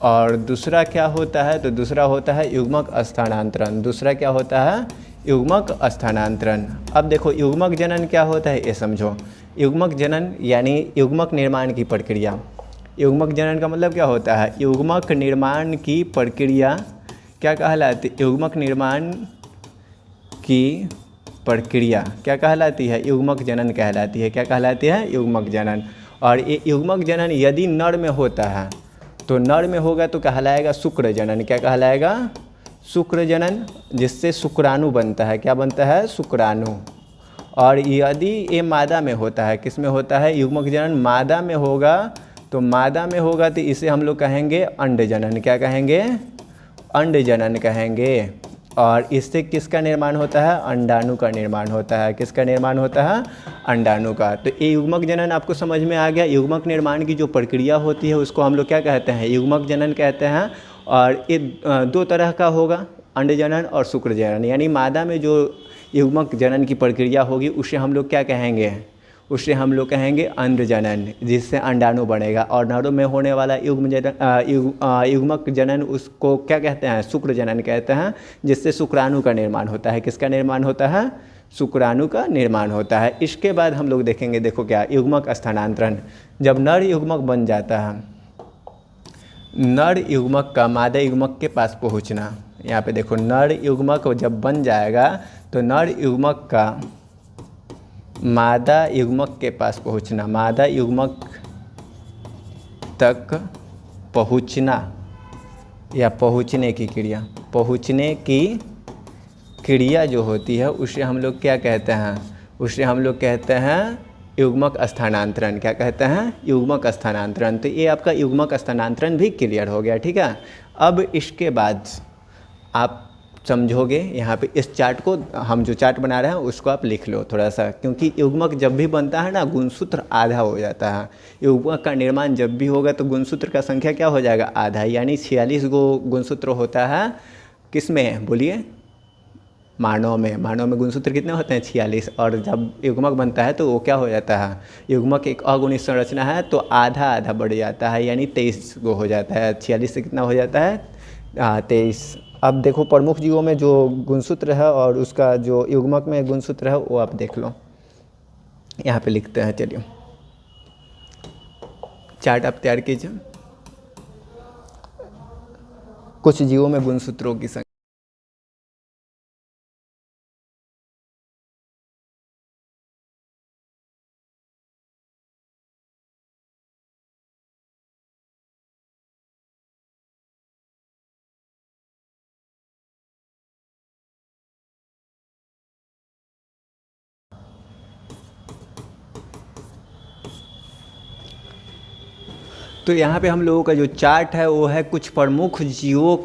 और दूसरा क्या होता है? तो दूसरा होता है युग्मक स्थानांतरण। दूसरा क्या होता है? युग्मक स्थानांतरण। अब देखो, युग्मक जनन क्या होता है ये समझो। युग्मक जनन यानी युग्मक निर्माण की प्रक्रिया। युग्मक जनन का मतलब क्या होता है? युग्मक निर्माण की प्रक्रिया क्या कहलाती है? युग्मक निर्माण की प्रक्रिया क्या कहलाती है? युग्मक जनन कहलाती है। क्या कहलाती है? युग्मक जनन। और ये युग्मक जनन यदि नर में होता है, तो नर में होगा तो कहलाएगा शुक्र जनन। क्या कहलाएगा? शुक्र जनन, जिससे शुक्राणु बनता है। क्या बनता है? शुक्राणु। और यदि ये मादा में होता है, किस में होता है? युग्मक जनन मादा में होगा, तो तो इसे हम लोग कहेंगे अंड जनन। क्या कहेंगे? अंड जनन कहेंगे। और इससे किसका निर्माण होता है? अंडाणु का निर्माण होता है। किसका निर्माण होता है? अंडाणु का। तो ये युग्मक जनन आपको समझ में आ गया। युग्मक निर्माण की जो प्रक्रिया होती है उसको हम लोग क्या कहते हैं? युग्मक जनन कहते हैं। और ये दो तरह का होगा, अंड जनन और शुक्र जनन। यानी मादा में जो युग्मक जनन की प्रक्रिया होगी उसे हम लोग क्या कहेंगे? उसे हम लोग कहेंगे अंड जनन, जिससे अंडाणु बनेगा। और नरों में होने वाला युग्मक जनन उसको क्या कहते हैं? शुक्र जनन कहते हैं, जिससे शुक्राणु का निर्माण होता है। किसका निर्माण होता है? शुक्राणु का निर्माण होता है। इसके बाद हम लोग देखेंगे, देखो क्या, युग्मक स्थानांतरण। जब नर युग्मक बन जाता है, नर युग्मक का मादा युग्मक के पास पहुंचना। यहाँ पे देखो, नर युग्मक जब बन जाएगा तो नर युग्मक का मादा युग्मक के पास पहुंचना, मादा युग्मक तक पहुंचना या पहुंचने की क्रिया, पहुंचने की क्रिया जो होती है उसे हम लोग क्या कहते हैं? उसे हम लोग कहते हैं युग्मक स्थानांतरण। क्या कहते हैं? युग्मक स्थानांतरण। तो ये आपका युग्मक स्थानांतरण भी क्लियर हो गया, ठीक है। अब इसके बाद आप समझोगे, यहाँ पे इस चार्ट को, हम जो चार्ट बना रहे हैं उसको आप लिख लो थोड़ा सा, क्योंकि युग्मक जब भी बनता है ना, गुणसूत्र आधा हो जाता है। युग्मक का निर्माण जब भी होगा तो गुणसूत्र का संख्या क्या हो जाएगा? आधा। यानी 46 गो गुणसूत्र होता है। किस में? बोलिए, मानव में। मानव में गुणसूत्र कितने होते हैं? 46। और जब युग्मक बनता है तो वो क्या हो जाता है? युग्मक एक अगुणित संरचना है तो आधा आधा बढ़ जाता है, यानी 23 गो हो जाता है। 46 से कितना हो जाता है? 23। अब देखो, प्रमुख जीवों में जो गुणसूत्र है और उसका जो युग्मक में गुणसूत्र है वो आप देख लो, यहाँ पे लिखते हैं। चलिए, चार्ट आप तैयार कीजिए। कुछ जीवों में गुणसूत्रों की संख्या। तो यहाँ पे हम लोगों का जो चार्ट है वो है कुछ प्रमुख जीवों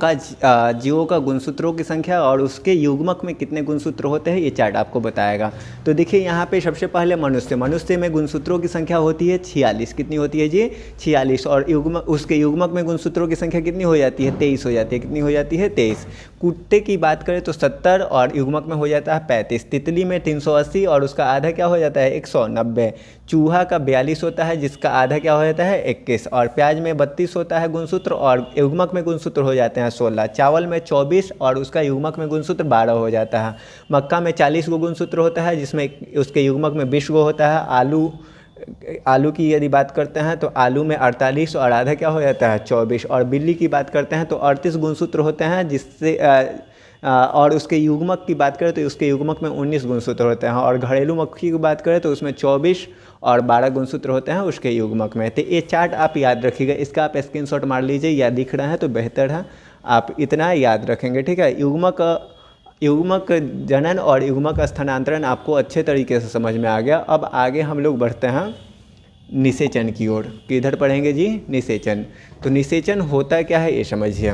का गुणसूत्रों की संख्या और उसके युग्मक में कितने गुणसूत्र होते हैं, ये चार्ट आपको बताएगा। तो देखिए, यहाँ पे सबसे पहले मनुष्य में गुणसूत्रों की संख्या होती है 46। कितनी होती है जी? 46। और उसके युग्मक में गुणसूत्रों की संख्या कितनी हो जाती है? 23 हो जाती है। कितनी हो जाती है? 23। कुत्ते की बात करें तो 70 और युग्मक में हो जाता है 35। तितली में 380 और उसका आधा क्या हो जाता है? 190। चूहा का 42 होता है, जिसका आधा क्या हो जाता है? 21। और प्याज में 32 होता है गुणसूत्र और युग्मक में गुणसूत्र हो जाते हैं 16। चावल में 24 और उसका युग्मक में गुणसूत्र 12 हो जाता है। मक्का में 40 गो गुणसूत्र होता है, जिसमें उसके युग्मक में 20 गो होता है। आलू की यदि बात करते हैं तो आलू में 48 और आधा क्या हो जाता है? 24। और बिल्ली की बात करते हैं तो 38 गुणसूत्र होते हैं, जिससे और उसके युग्मक की बात करें तो उसके युग्मक में 19 गुणसूत्र होते हैं। और घरेलू मक्खी की बात करें तो उसमें 24 और 12 गुणसूत्र होते हैं उसके युग्मक में। तो ये चार्ट आप याद रखिएगा, इसका आप स्क्रीनशॉट मार लीजिए, या दिख रहा है तो बेहतर है, आप इतना याद रखेंगे, ठीक है। युग्मक जनन और युग्मक स्थानांतरण आपको अच्छे तरीके से समझ में आ गया। अब आगे हम लोग बढ़ते हैं निषेचन की ओर। किधर पढ़ेंगे जी? निषेचन। तो निषेचन होता क्या है ये समझिए।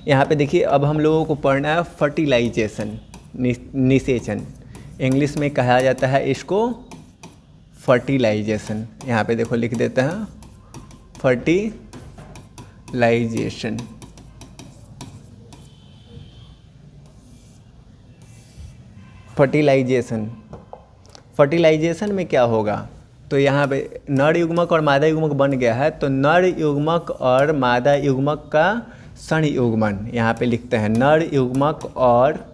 यहाँ पे देखिए, अब हम लोगों को पढ़ना है फर्टिलाइजेशन। निषेचन इंग्लिश में कहा जाता है इसको फर्टिलाइजेशन। यहाँ पे देखो लिख देते हैं फर्टिलाइजेशन। फर्टिलाइजेशन में क्या होगा? तो यहाँ पे नर युग्मक और मादा युग्मक बन गया है, तो नर युग्मक और मादा युग्मक का संयुग्मन, यहाँ पे लिखते हैं नर युग्मक और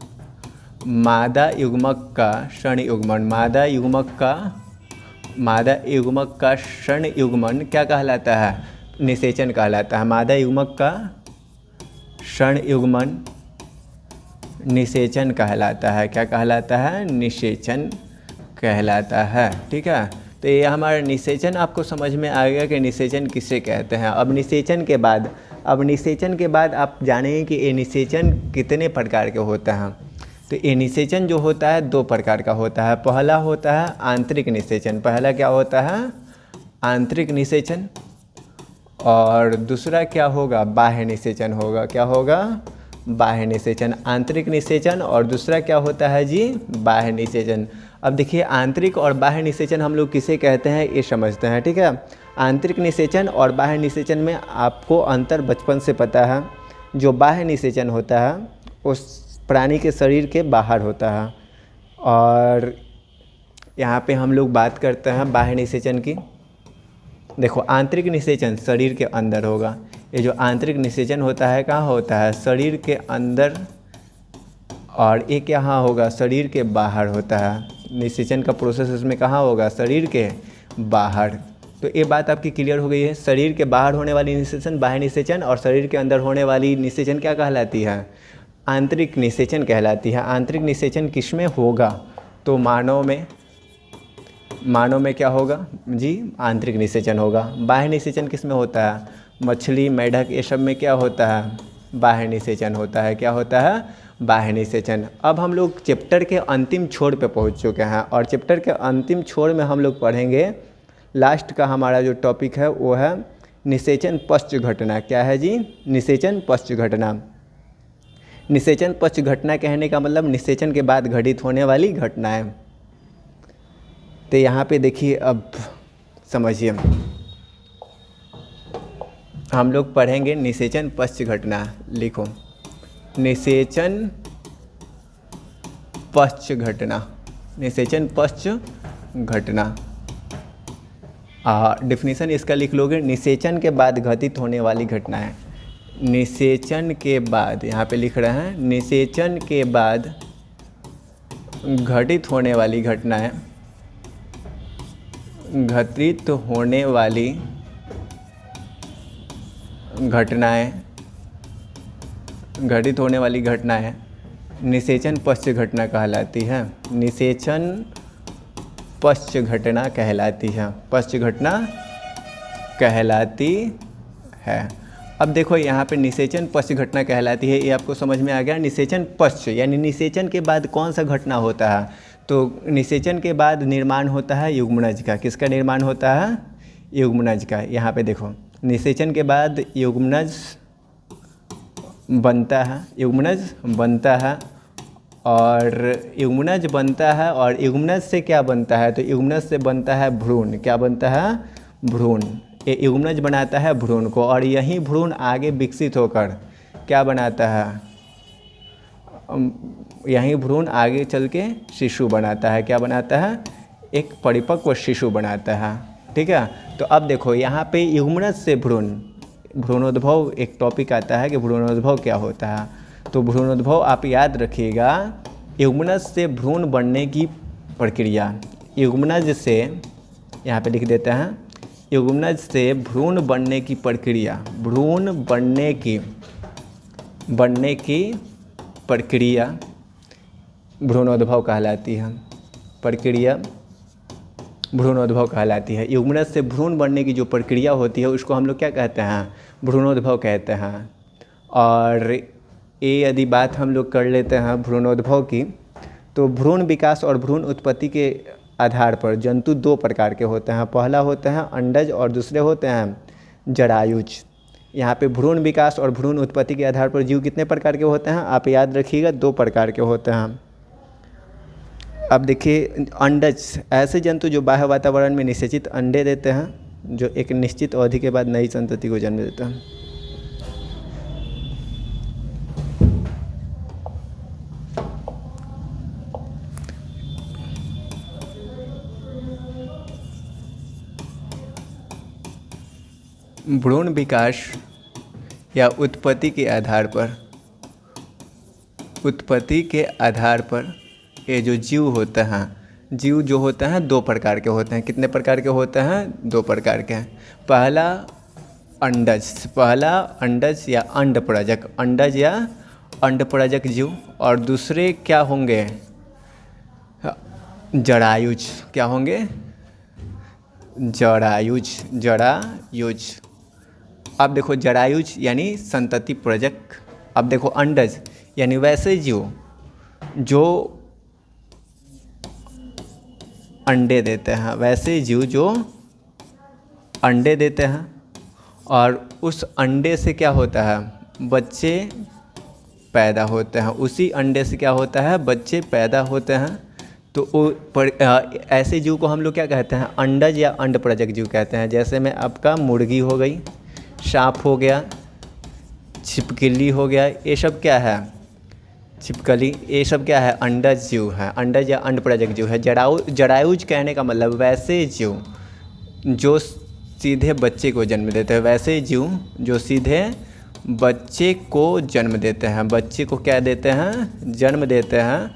मादा युग्मक का संयुग्मन। मादा युग्मक का संयुग्मन क्या कहलाता है? निषेचन कहलाता है। मादा युग्मक का संयुग्मन निषेचन कहलाता है। क्या कहलाता है? निषेचन कहलाता है, ठीक है। तो ये हमारा निषेचन आपको समझ में आ गया कि निषेचन किसे कहते हैं। अब निषेचन के बाद आप जानेंगे कि ये निषेचन कितने प्रकार के होते हैं। तो ये निषेचन जो होता है 2 प्रकार का होता है। पहला होता है आंतरिक निषेचन। पहला क्या होता है? आंतरिक निषेचन। और दूसरा क्या होगा? बाह्य निषेचन होगा। क्या होगा? बाह्य निषेचन। आंतरिक निषेचन और दूसरा क्या होता है जी, बाह्य निषेचन। अब देखिए आंतरिक और बाह्य निषेचन हम लोग किसे कहते हैं ये समझते हैं, ठीक है। आंतरिक निषेचन और बाह्य निषेचन में आपको अंतर बचपन से पता है। जो बाह्य निषेचन होता है उस प्राणी के शरीर के बाहर होता है, और यहाँ पे हम लोग बात करते हैं बाह्य निषेचन की। देखो आंतरिक निषेचन शरीर के अंदर होगा, ये जो आंतरिक निषेचन होता है कहाँ होता है, शरीर के अंदर, और एक यहाँ होगा शरीर के बाहर होता है। निषेचन का प्रोसेस इसमें कहाँ होगा, शरीर के बाहर। तो ये बात आपकी क्लियर हो गई है। शरीर के बाहर होने वाली निषेचन बाह्य निषेचन, और शरीर के अंदर होने वाली निषेचन क्या कहलाती है, आंतरिक निषेचन कहलाती है। आंतरिक निषेचन किसमें होगा, तो मानव में क्या होगा जी, आंतरिक निषेचन होगा। बाह्य निषेचन किसमें होता है, मछली, मेढक, ये सब में क्या होता है, बाह्य निषेचन होता है। क्या होता है, बाह्य निषेचन। अब हम लोग चैप्टर के अंतिम छोर पे पहुंच चुके हैं, और चैप्टर के अंतिम छोर में हम लोग पढ़ेंगे, लास्ट का हमारा जो टॉपिक है वो है निषेचन पश्च घटना। क्या है जी, निषेचन पश्च घटना। निषेचन पश्च घटना कहने का मतलब निषेचन के बाद घटित होने वाली घटनाएं। तो यहाँ पे देखिए, अब समझिए, हम लोग पढ़ेंगे निषेचन पश्च घटना। लिखो, निषेचन पश्च घटना, निषेचन पश्च घटना। डिफिनीशन इसका लिख लोगे, निषेचन के बाद घटित होने वाली घटनाएं। निषेचन के बाद, यहाँ पे लिख रहे हैं निषेचन के बाद घटित होने वाली घटनाएं, घटित होने वाली घटनाएं, घटित होने वाली घटनाएं निषेचन पश्च घटना कहलाती है। निषेचन पश्च घटना कहलाती है, पश्च घटना कहलाती है। अब देखो यहाँ पे निषेचन पश्च घटना कहलाती है, ये आपको समझ में आ गया। निषेचन पश्च यानी निषेचन के बाद कौन सा घटना होता है, तो निषेचन के बाद निर्माण होता है युग्मनज का। किसका निर्माण होता है, युग्मनज का। यहाँ पे देखो, निषेचन के बाद युग्मनज बनता है, युग्मनज बनता है, और युग्मनज बनता है, और युग्मनज से क्या बनता है, तो युग्मनज से बनता है भ्रूण। क्या बनता है, भ्रूण। ये युग्मनज बनाता है भ्रूण को, और यही भ्रूण आगे विकसित होकर क्या बनाता है, यही भ्रूण आगे चल के शिशु बनाता है। क्या बनाता है, एक परिपक्व शिशु बनाता है, ठीक है। तो अब देखो यहाँ पे युग्मनज से भ्रूणोद्भव एक टॉपिक आता है कि भ्रूणोद्भव क्या होता है। तो भ्रूणोद्भव आप याद रखिएगा, युग्मनज से भ्रूण बनने की प्रक्रिया। युग्मनज से, यहाँ पे लिख देते हैं, युग्मनज से भ्रूण बनने की प्रक्रिया, भ्रूण बनने की प्रक्रिया भ्रूणोद्भव कहलाती है। प्रक्रिया भ्रूणोद्भव कहलाती है। युग्मनज से भ्रूण बनने की जो प्रक्रिया होती है उसको हम लोग क्या कहते हैं, भ्रूणोद्भव कहते हैं। और ये यदि बात हम लोग कर लेते हैं भ्रूणोद्भव की, तो भ्रूण विकास और भ्रूण उत्पत्ति के आधार पर जंतु दो प्रकार के होते हैं। पहला होते हैं अंडज और दूसरे होते हैं जरायुज। यहाँ पे भ्रूण विकास और भ्रूण उत्पत्ति के आधार पर जीव कितने प्रकार के होते हैं, आप याद रखिएगा, दो प्रकार के होते हैं। अब देखिए, अंडज ऐसे जंतु जो बाह्य वातावरण में निषेचित अंडे देते हैं, जो एक निश्चित अवधि के बाद नई संतति को जन्म देते हैं। भ्रूण विकास या उत्पत्ति के आधार पर ये जो जीव होते हैं, जीव जो होते हैं दो प्रकार के होते हैं। कितने प्रकार के होते हैं, दो प्रकार के हैं। पहला अंडज या अंडप्रजक, अंडज या अंडप्रजक जीव, और दूसरे क्या होंगे, जरायुज। क्या होंगे, जरायुज। अब देखो, जरायुज यानी संतति प्रजक। अब देखो, अंडज यानी वैसे जीव जो अंडे देते हैं, वैसे जीव जो अंडे देते हैं, और उस अंडे से क्या होता है, बच्चे पैदा होते हैं, उसी अंडे से क्या होता है, बच्चे पैदा होते हैं। तो ऐसे जीव को हम लोग क्या कहते हैं, अंडज या अंडप्रजक जीव कहते हैं। जैसे में आपका मुर्गी हो गई, सांप हो गया, छिपकली हो गया, ये सब क्या है, छिपकली, ये सब क्या है, अंडज जीव है, अंडज या अंडप्रजक जीव है। जरायुज कहने का मतलब वैसे जीव जो सीधे बच्चे को जन्म देते हैं, वैसे जीव जो सीधे बच्चे को जन्म देते हैं, बच्चे को क्या देते हैं, जन्म देते हैं।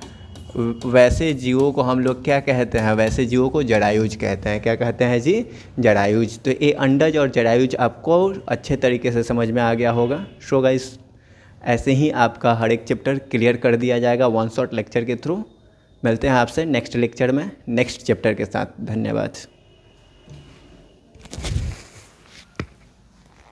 वैसे जीवों को हम लोग क्या कहते हैं, वैसे जीवों को जरायुज कहते हैं। क्या कहते हैं जी, जरायुज। तो ये अंडज और जरायुज आपको अच्छे तरीके से समझ में आ गया होगा। सो गाइस, ऐसे ही आपका हर एक चैप्टर क्लियर कर दिया जाएगा वन शॉट लेक्चर के थ्रू। मिलते हैं आपसे नेक्स्ट लेक्चर में नेक्स्ट चैप्टर के साथ। धन्यवाद।